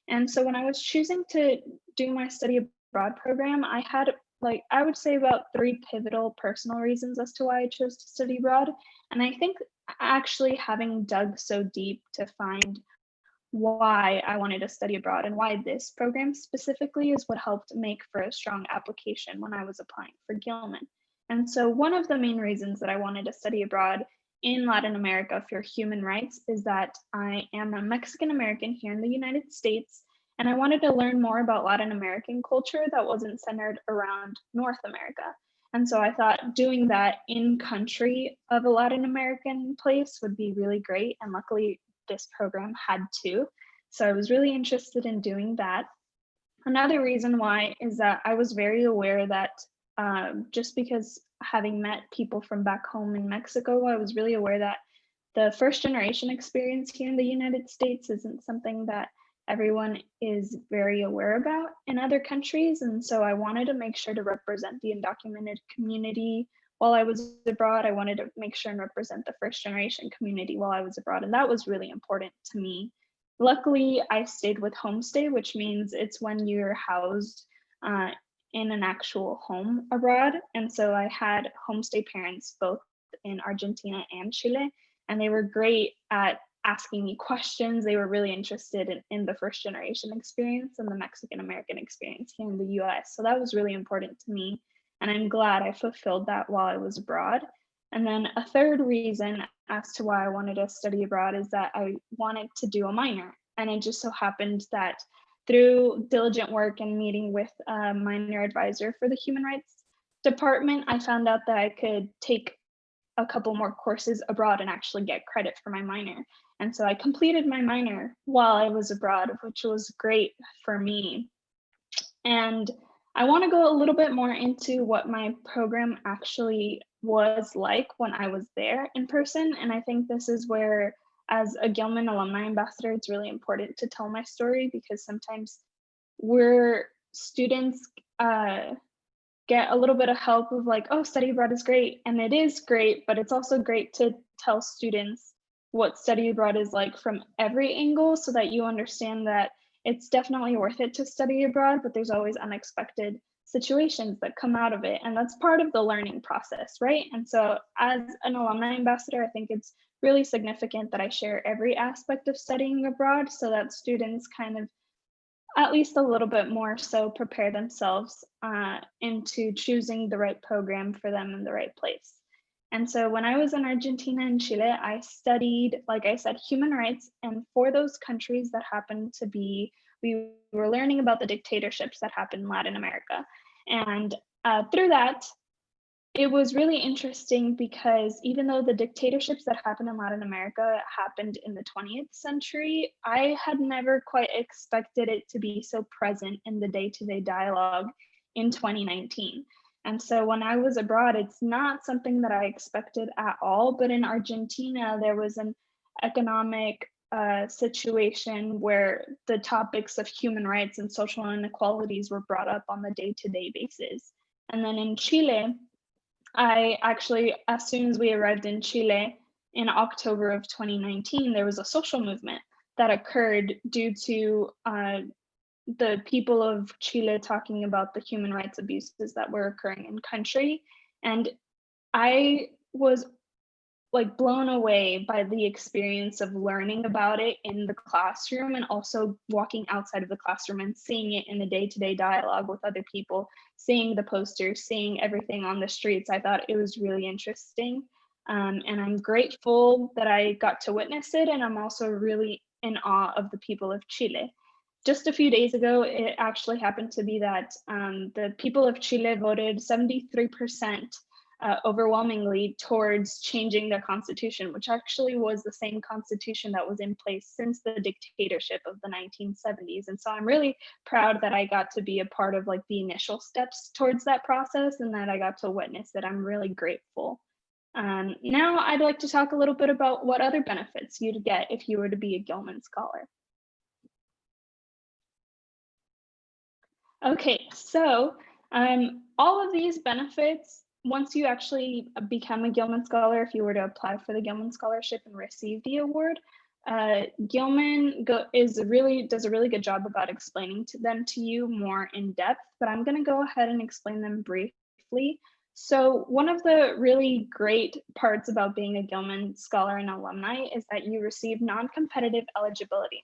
And so when I was choosing to do my study abroad program, I had, like, I would say about 3 pivotal personal reasons as to why I chose to study abroad. And I think actually having dug so deep to find why I wanted to study abroad and why this program specifically is what helped make for a strong application when I was applying for Gilman. And so one of the main reasons that I wanted to study abroad in Latin America for human rights is that I am a Mexican American here in the United States, and I wanted to learn more about Latin American culture that wasn't centered around North America. And so I thought doing that in country of a Latin American place would be really great. And luckily, this program had to. So I was really interested in doing that. Another reason why is that I was very aware that just because having met people from back home in Mexico, I was really aware that the first generation experience here in the United States isn't something that everyone is very aware about in other countries. And so I wanted to make sure to represent the undocumented community while I was abroad. I wanted to make sure and represent the first generation community while I was abroad. And that was really important to me. Luckily, I stayed with homestay, which means it's when you're housed in an actual home abroad. And so I had homestay parents both in Argentina and Chile, and they were great at asking me questions. They were really interested in the first generation experience and the Mexican American experience here in the US. So that was really important to me. And I'm glad I fulfilled that while I was abroad. And then a third reason as to why I wanted to study abroad is that I wanted to do a minor. And it just so happened that through diligent work and meeting with a minor advisor for the Human Rights Department, I found out that I could take a couple more courses abroad and actually get credit for my minor. And so I completed my minor while I was abroad, which was great for me. And I want to go a little bit more into what my program actually was like when I was there in person. And I think this is where, as a Gilman Alumni Ambassador, it's really important to tell my story, because sometimes we're students get a little bit of help of like, oh, study abroad is great. And it is great, but it's also great to tell students what study abroad is like from every angle, so that you understand that it's definitely worth it to study abroad, but there's always unexpected situations that come out of it. And that's part of the learning process, right? And so as an alumni ambassador, I think it's really significant that I share every aspect of studying abroad so that students kind of at least a little bit more so prepare themselves into choosing the right program for them in the right place. And so when I was in Argentina and Chile, I studied, like I said, human rights. And for those countries that happened to be, we were learning about the dictatorships that happened in Latin America. And through that, it was really interesting because even though the dictatorships that happened in Latin America happened in the 20th century, I had never quite expected it to be so present in the day-to-day dialogue in 2019. And so when I was abroad, it's not something that I expected at all. But in Argentina, there was an economic situation where the topics of human rights and social inequalities were brought up on the day-to-day basis. And then in Chile, I actually, as soon as we arrived in Chile in October of 2019, there was a social movement that occurred due to the people of Chile talking about the human rights abuses that were occurring in country. And I was like blown away by the experience of learning about it in the classroom, and also walking outside of the classroom and seeing it in the day-to-day dialogue with other people, seeing the posters, seeing everything on the streets. I thought it was really interesting. And I'm grateful that I got to witness it. And I'm also really in awe of the people of Chile. Just a few days ago, it actually happened to be that the people of Chile voted 73% overwhelmingly towards changing their constitution, which actually was the same constitution that was in place since the dictatorship of the 1970s. And so I'm really proud that I got to be a part of like the initial steps towards that process, and that I got to witness it. I'm really grateful. Now I'd like to talk a little bit about what other benefits you'd get if you were to be a Gilman Scholar. Okay, so all of these benefits, once you actually become a Gilman Scholar, if you were to apply for the Gilman Scholarship and receive the award, Gilman does a really good job about explaining them to you more in depth, but I'm going to go ahead and explain them briefly. So one of the really great parts about being a Gilman Scholar and alumni is that you receive non-competitive eligibility.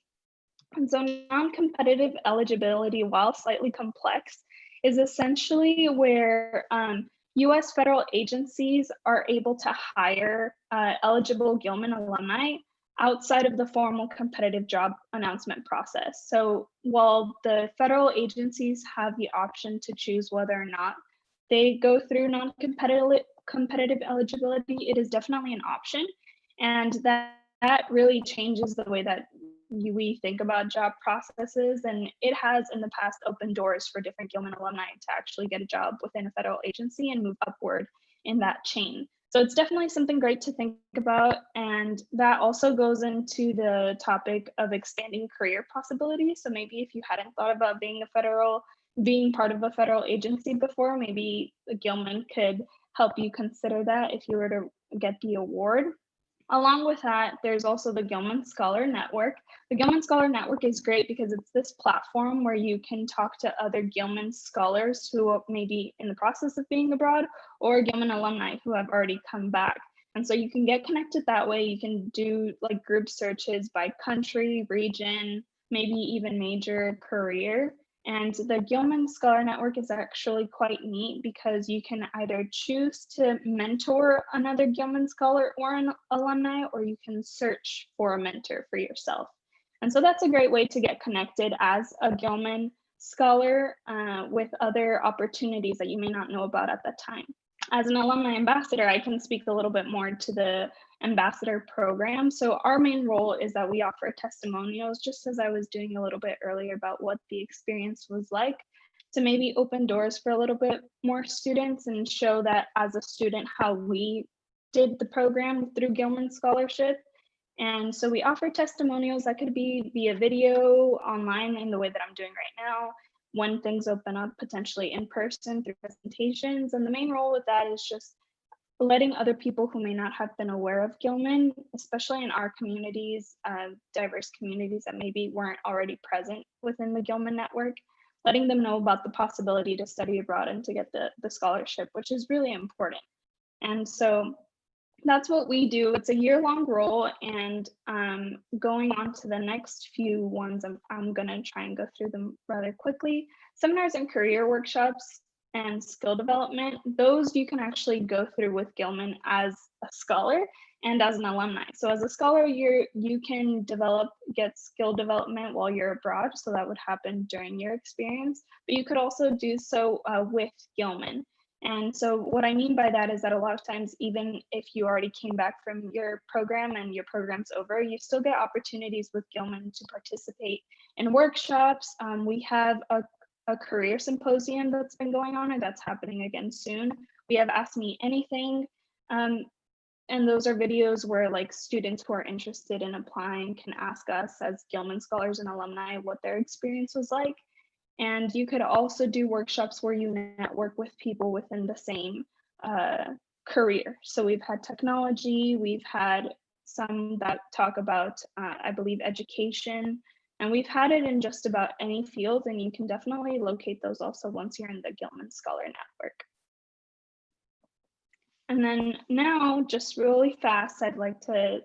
And so non-competitive eligibility, while slightly complex, is essentially where US federal agencies are able to hire eligible Gilman alumni outside of the formal competitive job announcement process. So while the federal agencies have the option to choose whether or not they go through non-competitive eligibility, it is definitely an option. And that really changes the way that we think about job processes, and it has in the past opened doors for different Gilman alumni to actually get a job within a federal agency and move upward in that chain. So it's definitely something great to think about, and that also goes into the topic of expanding career possibilities. So maybe if you hadn't thought about being part of a federal agency before, maybe Gilman could help you consider that if you were to get the award. Along with that, there's also the Gilman Scholar Network. The Gilman Scholar Network is great because it's this platform where you can talk to other Gilman scholars who may be in the process of being abroad, or Gilman alumni who have already come back. And so you can get connected that way. You can do like group searches by country, region, maybe even major, career. And the Gilman Scholar Network is actually quite neat because you can either choose to mentor another Gilman Scholar or an alumni, or you can search for a mentor for yourself. And so that's a great way to get connected as a Gilman Scholar with other opportunities that you may not know about at the time. As an alumni ambassador, I can speak a little bit more to the ambassador program. So our main role is that we offer testimonials, just as I was doing a little bit earlier about what the experience was like, to maybe open doors for a little bit more students and show that as a student how we did the program through Gilman Scholarship. And so we offer testimonials that could be via video, online in the way that I'm doing right now, when things open up, potentially in person through presentations. And the main role with that is just letting other people who may not have been aware of Gilman, especially in our communities, diverse communities that maybe weren't already present within the Gilman network, letting them know about the possibility to study abroad and to get the scholarship, which is really important. And so that's what we do. It's a year-long role, and going on to the next few ones, I'm gonna try and go through them rather quickly. Seminars and career workshops and skill development, those you can actually go through with Gilman as a scholar and as an alumni. So as a scholar, you can get skill development while you're abroad, so that would happen during your experience, but you could also do so with Gilman. And so what I mean by that is that a lot of times, even if you already came back from your program and your program's over, you still get opportunities with Gilman to participate in workshops. We have a career symposium that's been going on, and that's happening again soon. We have Ask Me Anything, and those are videos where like students who are interested in applying can ask us as Gilman scholars and alumni what their experience was like. And you could also do workshops where you network with people within the same career. So we've had technology, we've had some that talk about, I believe, education, and we've had it in just about any field, and you can definitely locate those also once you're in the Gilman Scholar Network. And then now, just really fast, I'd like to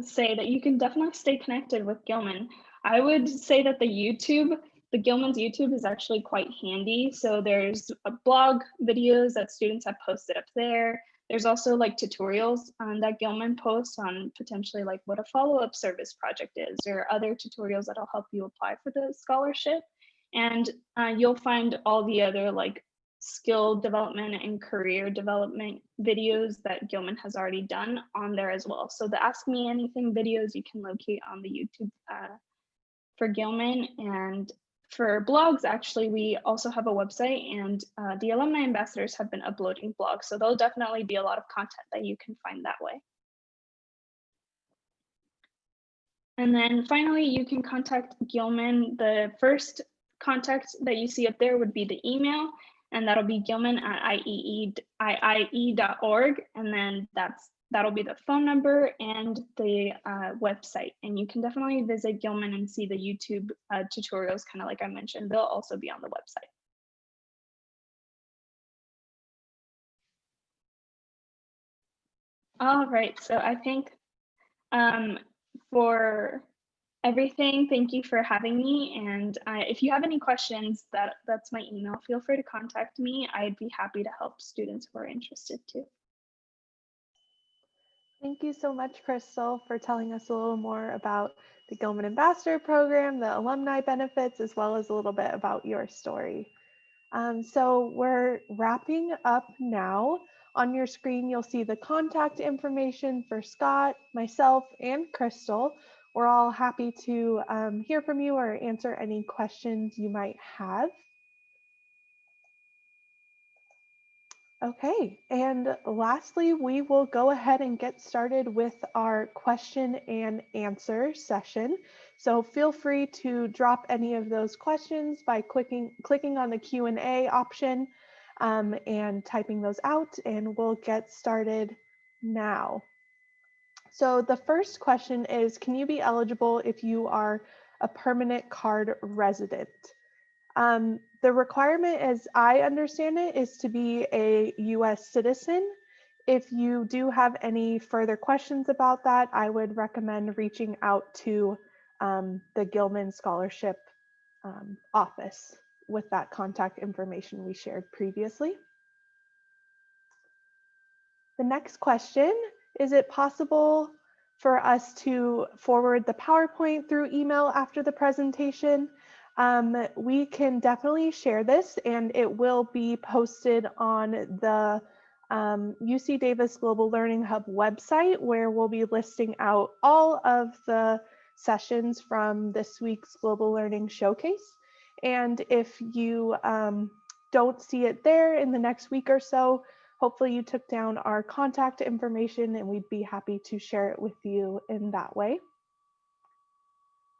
say that you can definitely stay connected with Gilman. I would say that the Gilman's YouTube is actually quite handy. So there's a blog videos that students have posted up there. There's also like tutorials that Gilman posts on potentially like what a follow-up service project is, or other tutorials that'll help you apply for the scholarship. And you'll find all the other like skill development and career development videos that Gilman has already done on there as well. So the Ask Me Anything videos you can locate on the YouTube for Gilman. And for blogs, actually, we also have a website, and the alumni ambassadors have been uploading blogs. So there'll definitely be a lot of content that you can find that way. And then finally, you can contact Gilman. The first contact that you see up there would be the email, and that'll be gilman@iie.org. And then that'll be the phone number and the website. And you can definitely visit Gilman and see the YouTube tutorials, kind of like I mentioned. They'll also be on the website. All right, so I think for everything, thank you for having me. And if you have any questions, that's my email. Feel free to contact me. I'd be happy to help students who are interested too. Thank you so much, Christal, for telling us a little more about the Gilman Ambassador Program, the alumni benefits, as well as a little bit about your story. So we're wrapping up now. On your screen, you'll see the contact information for Scott, myself, and Christal. We're all happy to hear from you or answer any questions you might have. Okay, and lastly, we will go ahead and get started with our question and answer session. So feel free to drop any of those questions by clicking on the Q&A option and typing those out, and we'll get started now. So the first question is, can you be eligible if you are a permanent card resident? The requirement, as I understand it, is to be a US citizen. If you do have any further questions about that, I would recommend reaching out to the Gilman Scholarship office with that contact information we shared previously. The next question, is it possible for us to forward the PowerPoint through email after the presentation? We can definitely share this, and it will be posted on the UC Davis Global Learning Hub website, where we'll be listing out all of the sessions from this week's Global Learning Showcase. And if you don't see it there in the next week or so, hopefully you took down our contact information, and we'd be happy to share it with you in that way.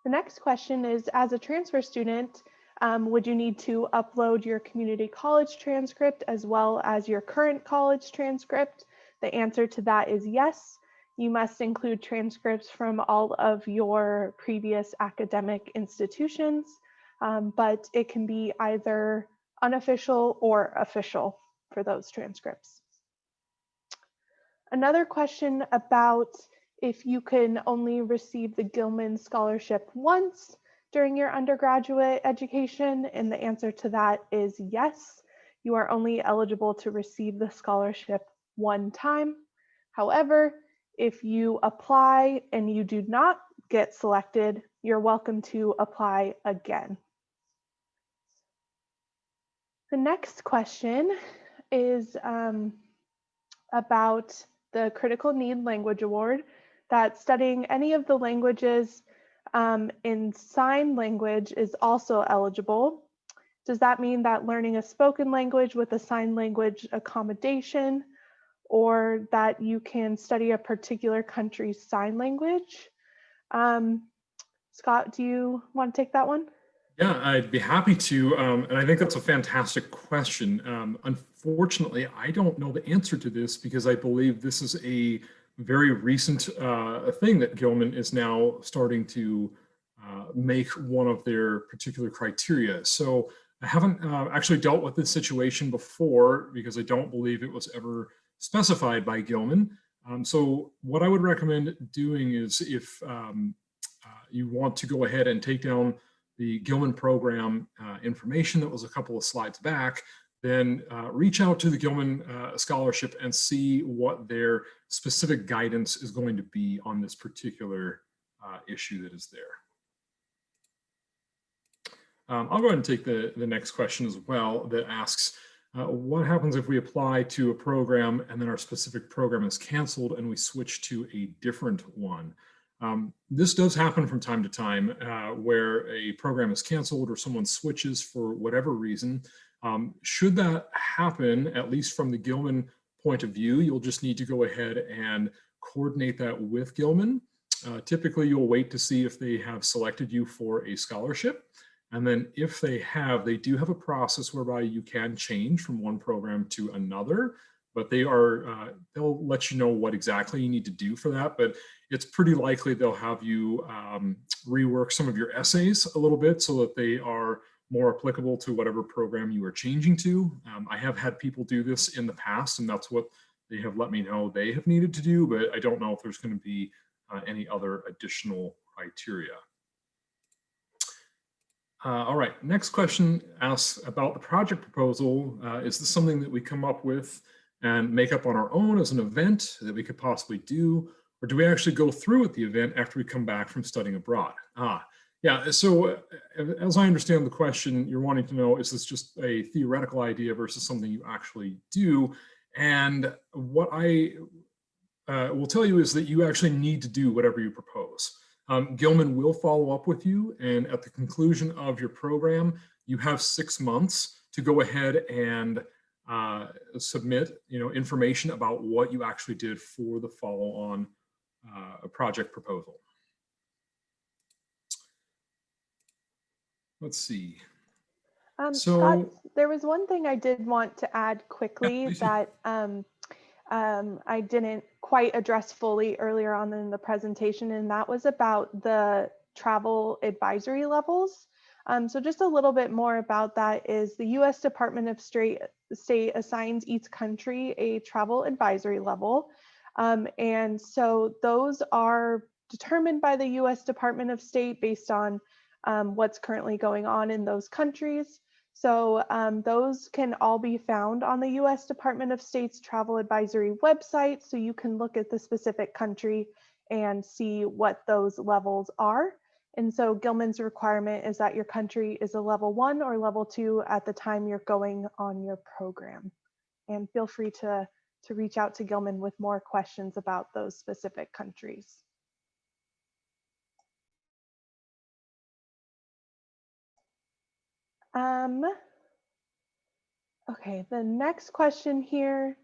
The next question is, as a transfer student, would you need to upload your community college transcript as well as your current college transcript? The answer to that is yes. You must include transcripts from all of your previous academic institutions, but it can be either unofficial or official for those transcripts. Another question about if you can only receive the Gilman Scholarship once during your undergraduate education, and the answer to that is yes. You are only eligible to receive the scholarship one time. However, if you apply and you do not get selected, you're welcome to apply again. The next question is about the Critical Need Language Award, that studying any of the languages in sign language is also eligible. Does that mean that learning a spoken language with a sign language accommodation, or that you can study a particular country's sign language? Scott, do you want to take that one? Yeah, I'd be happy to, and I think that's a fantastic question. Unfortunately, I don't know the answer to this because I believe this is a very recent thing that Gilman is now starting to make one of their particular criteria. So I haven't actually dealt with this situation before because I don't believe it was ever specified by Gilman. So what I would recommend doing is if you want to go ahead and take down the Gilman program information that was a couple of slides back, then reach out to the Gilman Scholarship and see what their specific guidance is going to be on this particular issue that is there. I'll go ahead and take the next question as well that asks, what happens if we apply to a program and then our specific program is canceled and we switch to a different one? This does happen from time to time where a program is canceled or someone switches for whatever reason. Should that happen, at least from the Gilman point of view, you'll just need to go ahead and coordinate that with Gilman. Typically, you'll wait to see if they have selected you for a scholarship. And then if they have, they do have a process whereby you can change from one program to another, but they'll let you know what exactly you need to do for that. But it's pretty likely they'll have you rework some of your essays a little bit so that they are more applicable to whatever program you are changing to. I have had people do this in the past, and that's what they have let me know they have needed to do, but I don't know if there's going to be any other additional criteria. All right, next question asks about the project proposal. Is this something that we come up with and make up on our own as an event that we could possibly do, or do we actually go through with the event after we come back from studying abroad? Yeah, so as I understand the question, you're wanting to know, is this just a theoretical idea versus something you actually do? And what I will tell you is that you actually need to do whatever you propose. Gilman will follow up with you, and at the conclusion of your program, you have 6 months to go ahead and submit, information about what you actually did for the follow-on project proposal. Let's see. Scott, there was one thing I did want to add quickly that I didn't quite address fully earlier on in the presentation, and that was about the travel advisory levels. So just a little bit more about that is the U.S. Department of State assigns each country a travel advisory level. And so those are determined by the U.S. Department of State based on what's currently going on in those countries. So those can all be found on the U.S. Department of State's travel advisory website. So you can look at the specific country and see what those levels are. And so Gilman's requirement is that your country is a level 1 or level 2 at the time you're going on your program. And feel free to reach out to Gilman with more questions about those specific countries. Okay, the next question here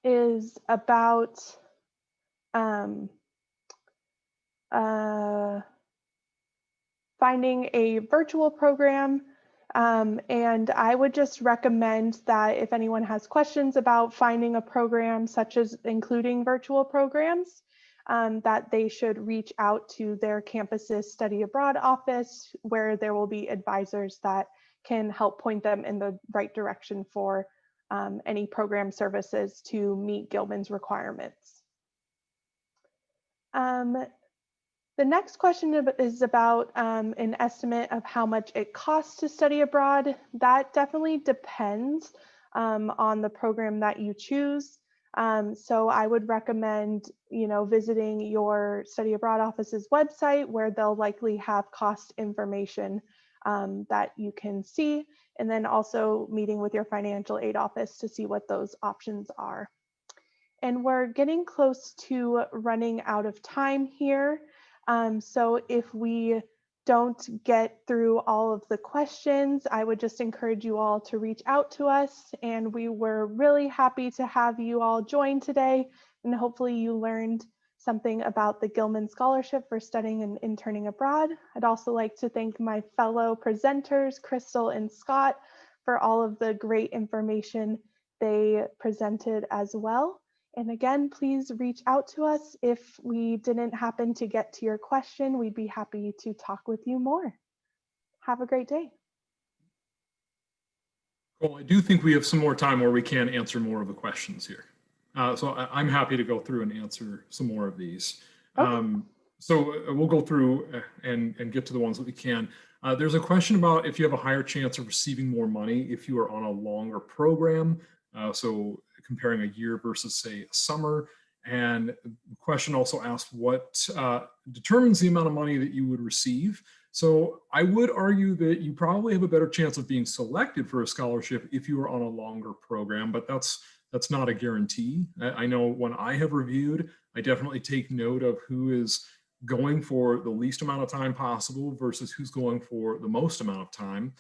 is about finding a virtual program. And I would just recommend that if anyone has questions about finding a program, such as including virtual programs, that they should reach out to their campus's study abroad office, where there will be advisors that can help point them in the right direction for any program services to meet Gilman's requirements. The next question is about an estimate of how much it costs to study abroad. That definitely depends on the program that you choose. So I would recommend, visiting your study abroad office's website, where they'll likely have cost information that you can see, and then also meeting with your financial aid office to see what those options are. And we're getting close to running out of time here. So if we don't get through all of the questions, I would just encourage you all to reach out to us. And we were really happy to have you all join today. And hopefully you learned something about the Gilman Scholarship for studying and interning abroad. I'd also like to thank my fellow presenters, Christal and Scott, for all of the great information they presented as well. And again, please reach out to us if we didn't happen to get to your question. We'd be happy to talk with you more. Have a great day. Well, I do think we have some more time where we can answer more of the questions here. So I'm happy to go through and answer some more of these. Okay. So we'll go through and get to the ones that we can. There's a question about if you have a higher chance of receiving more money if you are on a longer program. So comparing a year versus, say, a summer. And the question also asked what determines the amount of money that you would receive. So I would argue that you probably have a better chance of being selected for a scholarship if you are on a longer program, but that's not a guarantee. I know when I have reviewed, I definitely take note of who is going for the least amount of time possible versus who's going for the most amount of time.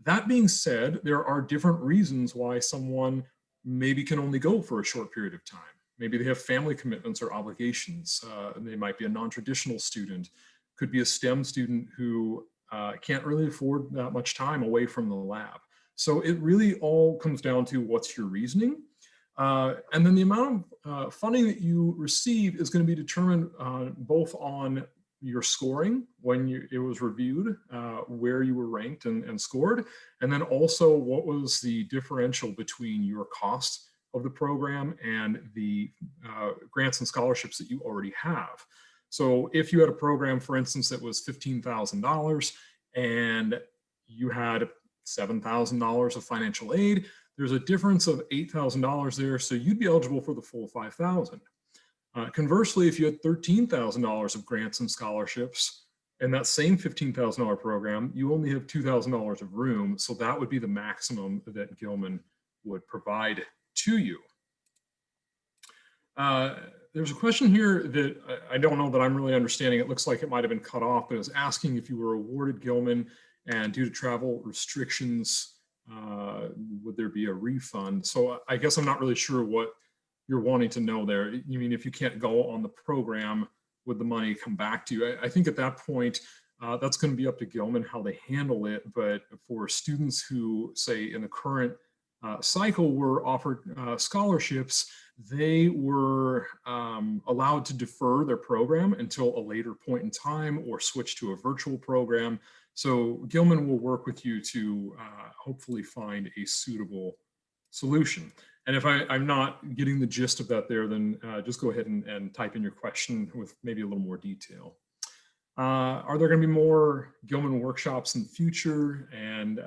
That being said, there are different reasons why someone maybe can only go for a short period of time. Maybe they have family commitments or obligations. They might be a non-traditional student, could be a STEM student who can't really afford that much time away from the lab. So it really all comes down to what's your reasoning. And then the amount of funding that you receive is going to be determined both on your scoring when it was reviewed, where you were ranked and scored, and then also what was the differential between your cost of the program and the grants and scholarships that you already have. So if you had a program, for instance, that was $15,000 and you had $7,000 of financial aid, there's a difference of $8,000 there, so you'd be eligible for the full $5,000. Conversely, if you had $13,000 of grants and scholarships in that same $15,000 program, you only have $2,000 of room, so that would be the maximum that Gilman would provide to you. There's a question here that I don't know that I'm really understanding. It looks like it might have been cut off, but it was asking if you were awarded Gilman and due to travel restrictions, would there be a refund? So I guess I'm not really sure what you're wanting to know there. You mean if you can't go on the program, would the money come back to you? I think at that point, that's going to be up to Gilman how they handle it. But for students who, say, in the current cycle were offered scholarships, they were allowed to defer their program until a later point in time or switch to a virtual program. So Gilman will work with you to hopefully find a suitable solution. And if I'm not getting the gist of that there, then just go ahead and type in your question with maybe a little more detail. Are there going to be more Gilman workshops in the future? And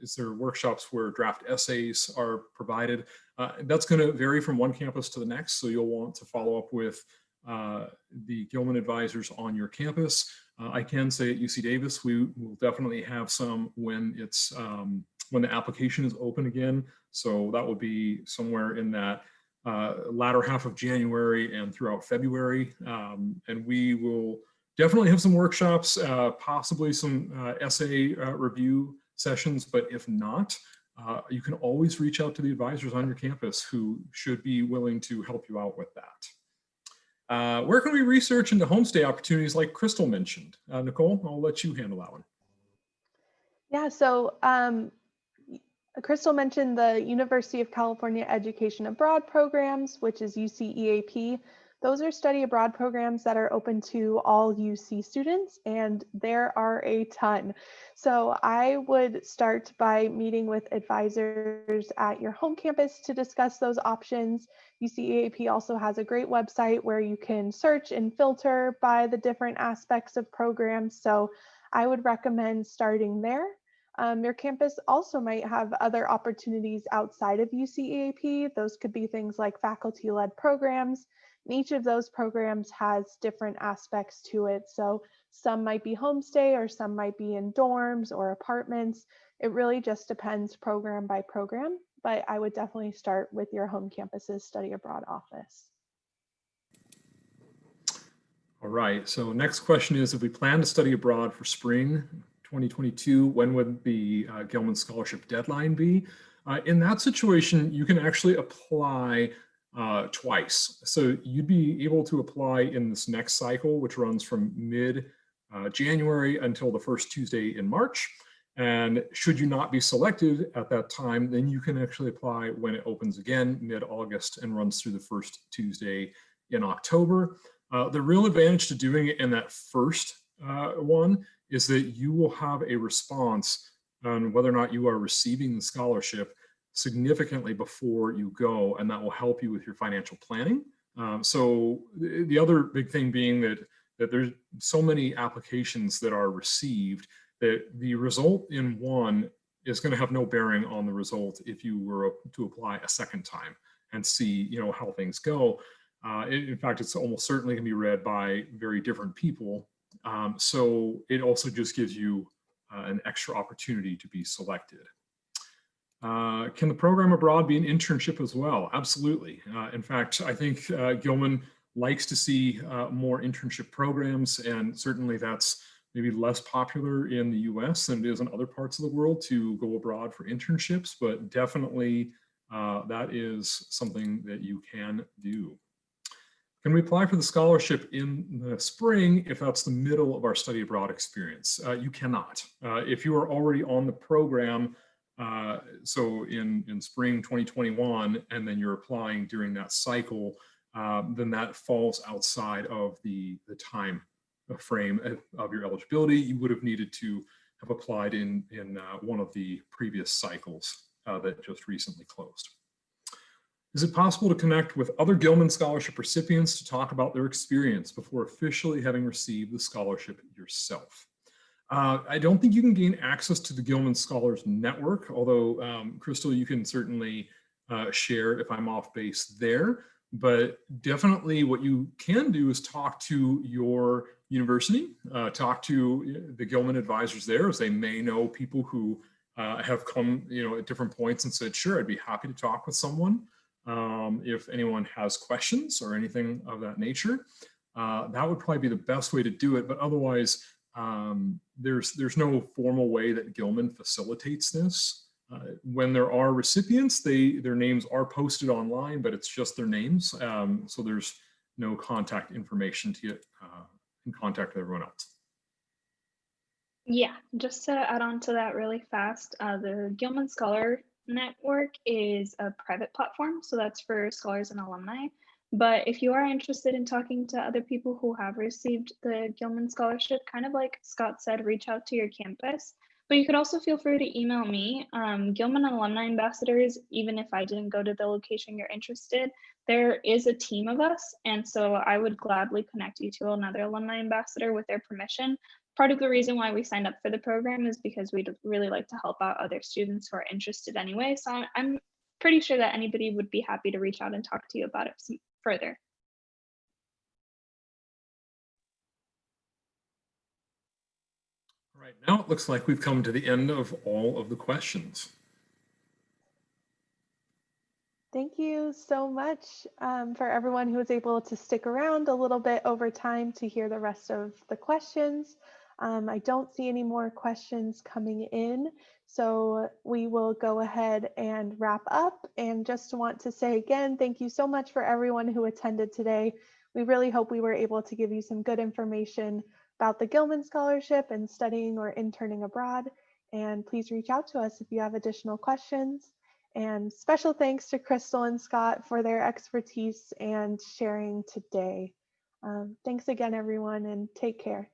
is there workshops where draft essays are provided? That's going to vary from one campus to the next. So you'll want to follow up with the Gilman advisors on your campus. I can say at UC Davis, we will definitely have some when it's when the application is open again. So that will be somewhere in that latter half of January and throughout February. And we will definitely have some workshops, possibly some essay review sessions, but if not, you can always reach out to the advisors on your campus who should be willing to help you out with that. Where can we research into homestay opportunities like Christal mentioned? Nicole, I'll let you handle that one. Yeah, so Christal mentioned the University of California Education Abroad programs, which is UC-EAP. Those are study abroad programs that are open to all UC students, and there are a ton. So I would start by meeting with advisors at your home campus to discuss those options. UC-EAP also has a great website where you can search and filter by the different aspects of programs. So I would recommend starting there. Your campus also might have other opportunities outside of UC-EAP. Those could be things like faculty-led programs. And each of those programs has different aspects to it. So some might be homestay or some might be in dorms or apartments. It really just depends program by program, but I would definitely start with your home campus's study abroad office. All right, so next question is, if we plan to study abroad for spring 2022, when would the Gilman Scholarship deadline be? In that situation, you can actually apply twice. So you'd be able to apply in this next cycle, which runs from mid-January until the first Tuesday in March. And should you not be selected at that time, then you can actually apply when it opens again mid-August and runs through the first Tuesday in October. The real advantage to doing it in that first one is that you will have a response on whether or not you are receiving the scholarship significantly before you go, and that will help you with your financial planning. So the other big thing being that there's so many applications that are received that the result in one is going to have no bearing on the result if you were to apply a second time and see, how things go. In fact, it's almost certainly going to be read by very different people. So it also just gives you an extra opportunity to be selected. Can the program abroad be an internship as well? Absolutely. In fact, I think Gilman likes to see more internship programs, and certainly that's maybe less popular in the US than it is in other parts of the world to go abroad for internships, but definitely that is something that you can do. Can we apply for the scholarship in the spring if that's the middle of our study abroad experience? You cannot. If you are already on the program, so in spring 2021, and then you're applying during that cycle, then that falls outside of the time frame of your eligibility. You would have needed to have applied in one of the previous cycles that just recently closed. Is it possible to connect with other Gilman Scholarship recipients to talk about their experience before officially having received the scholarship yourself? I don't think you can gain access to the Gilman Scholars Network, although Christal, you can certainly share if I'm off base there. But definitely what you can do is talk to your university, talk to the Gilman advisors there, as they may know people who have come at different points and said, sure, I'd be happy to talk with someone. If anyone has questions or anything of that nature, that would probably be the best way to do it. But otherwise, there's no formal way that Gilman facilitates this. When there are recipients, their names are posted online, but it's just their names. So there's no contact information to get in contact with everyone else. Yeah, just to add on to that really fast, the Gilman Scholar Network is a private platform, so that's for scholars and alumni. But if you are interested in talking to other people who have received the Gilman Scholarship, kind of like Scott said, reach out to your campus. But you could also feel free to email me. Gilman Alumni Ambassadors, even if I didn't go to the location you're interested, there is a team of us. And so I would gladly connect you to another alumni ambassador with their permission. Part of the reason why we signed up for the program is because we'd really like to help out other students who are interested anyway. So I'm pretty sure that anybody would be happy to reach out and talk to you about it further. All right, now it looks like we've come to the end of all of the questions. Thank you so much for everyone who was able to stick around a little bit over time to hear the rest of the questions. I don't see any more questions coming in, so we will go ahead and wrap up. And just want to say again, thank you so much for everyone who attended today. We really hope we were able to give you some good information about the Gilman Scholarship and studying or interning abroad. And please reach out to us if you have additional questions. And special thanks to Christal and Scott for their expertise and sharing today. Thanks again, everyone, and take care.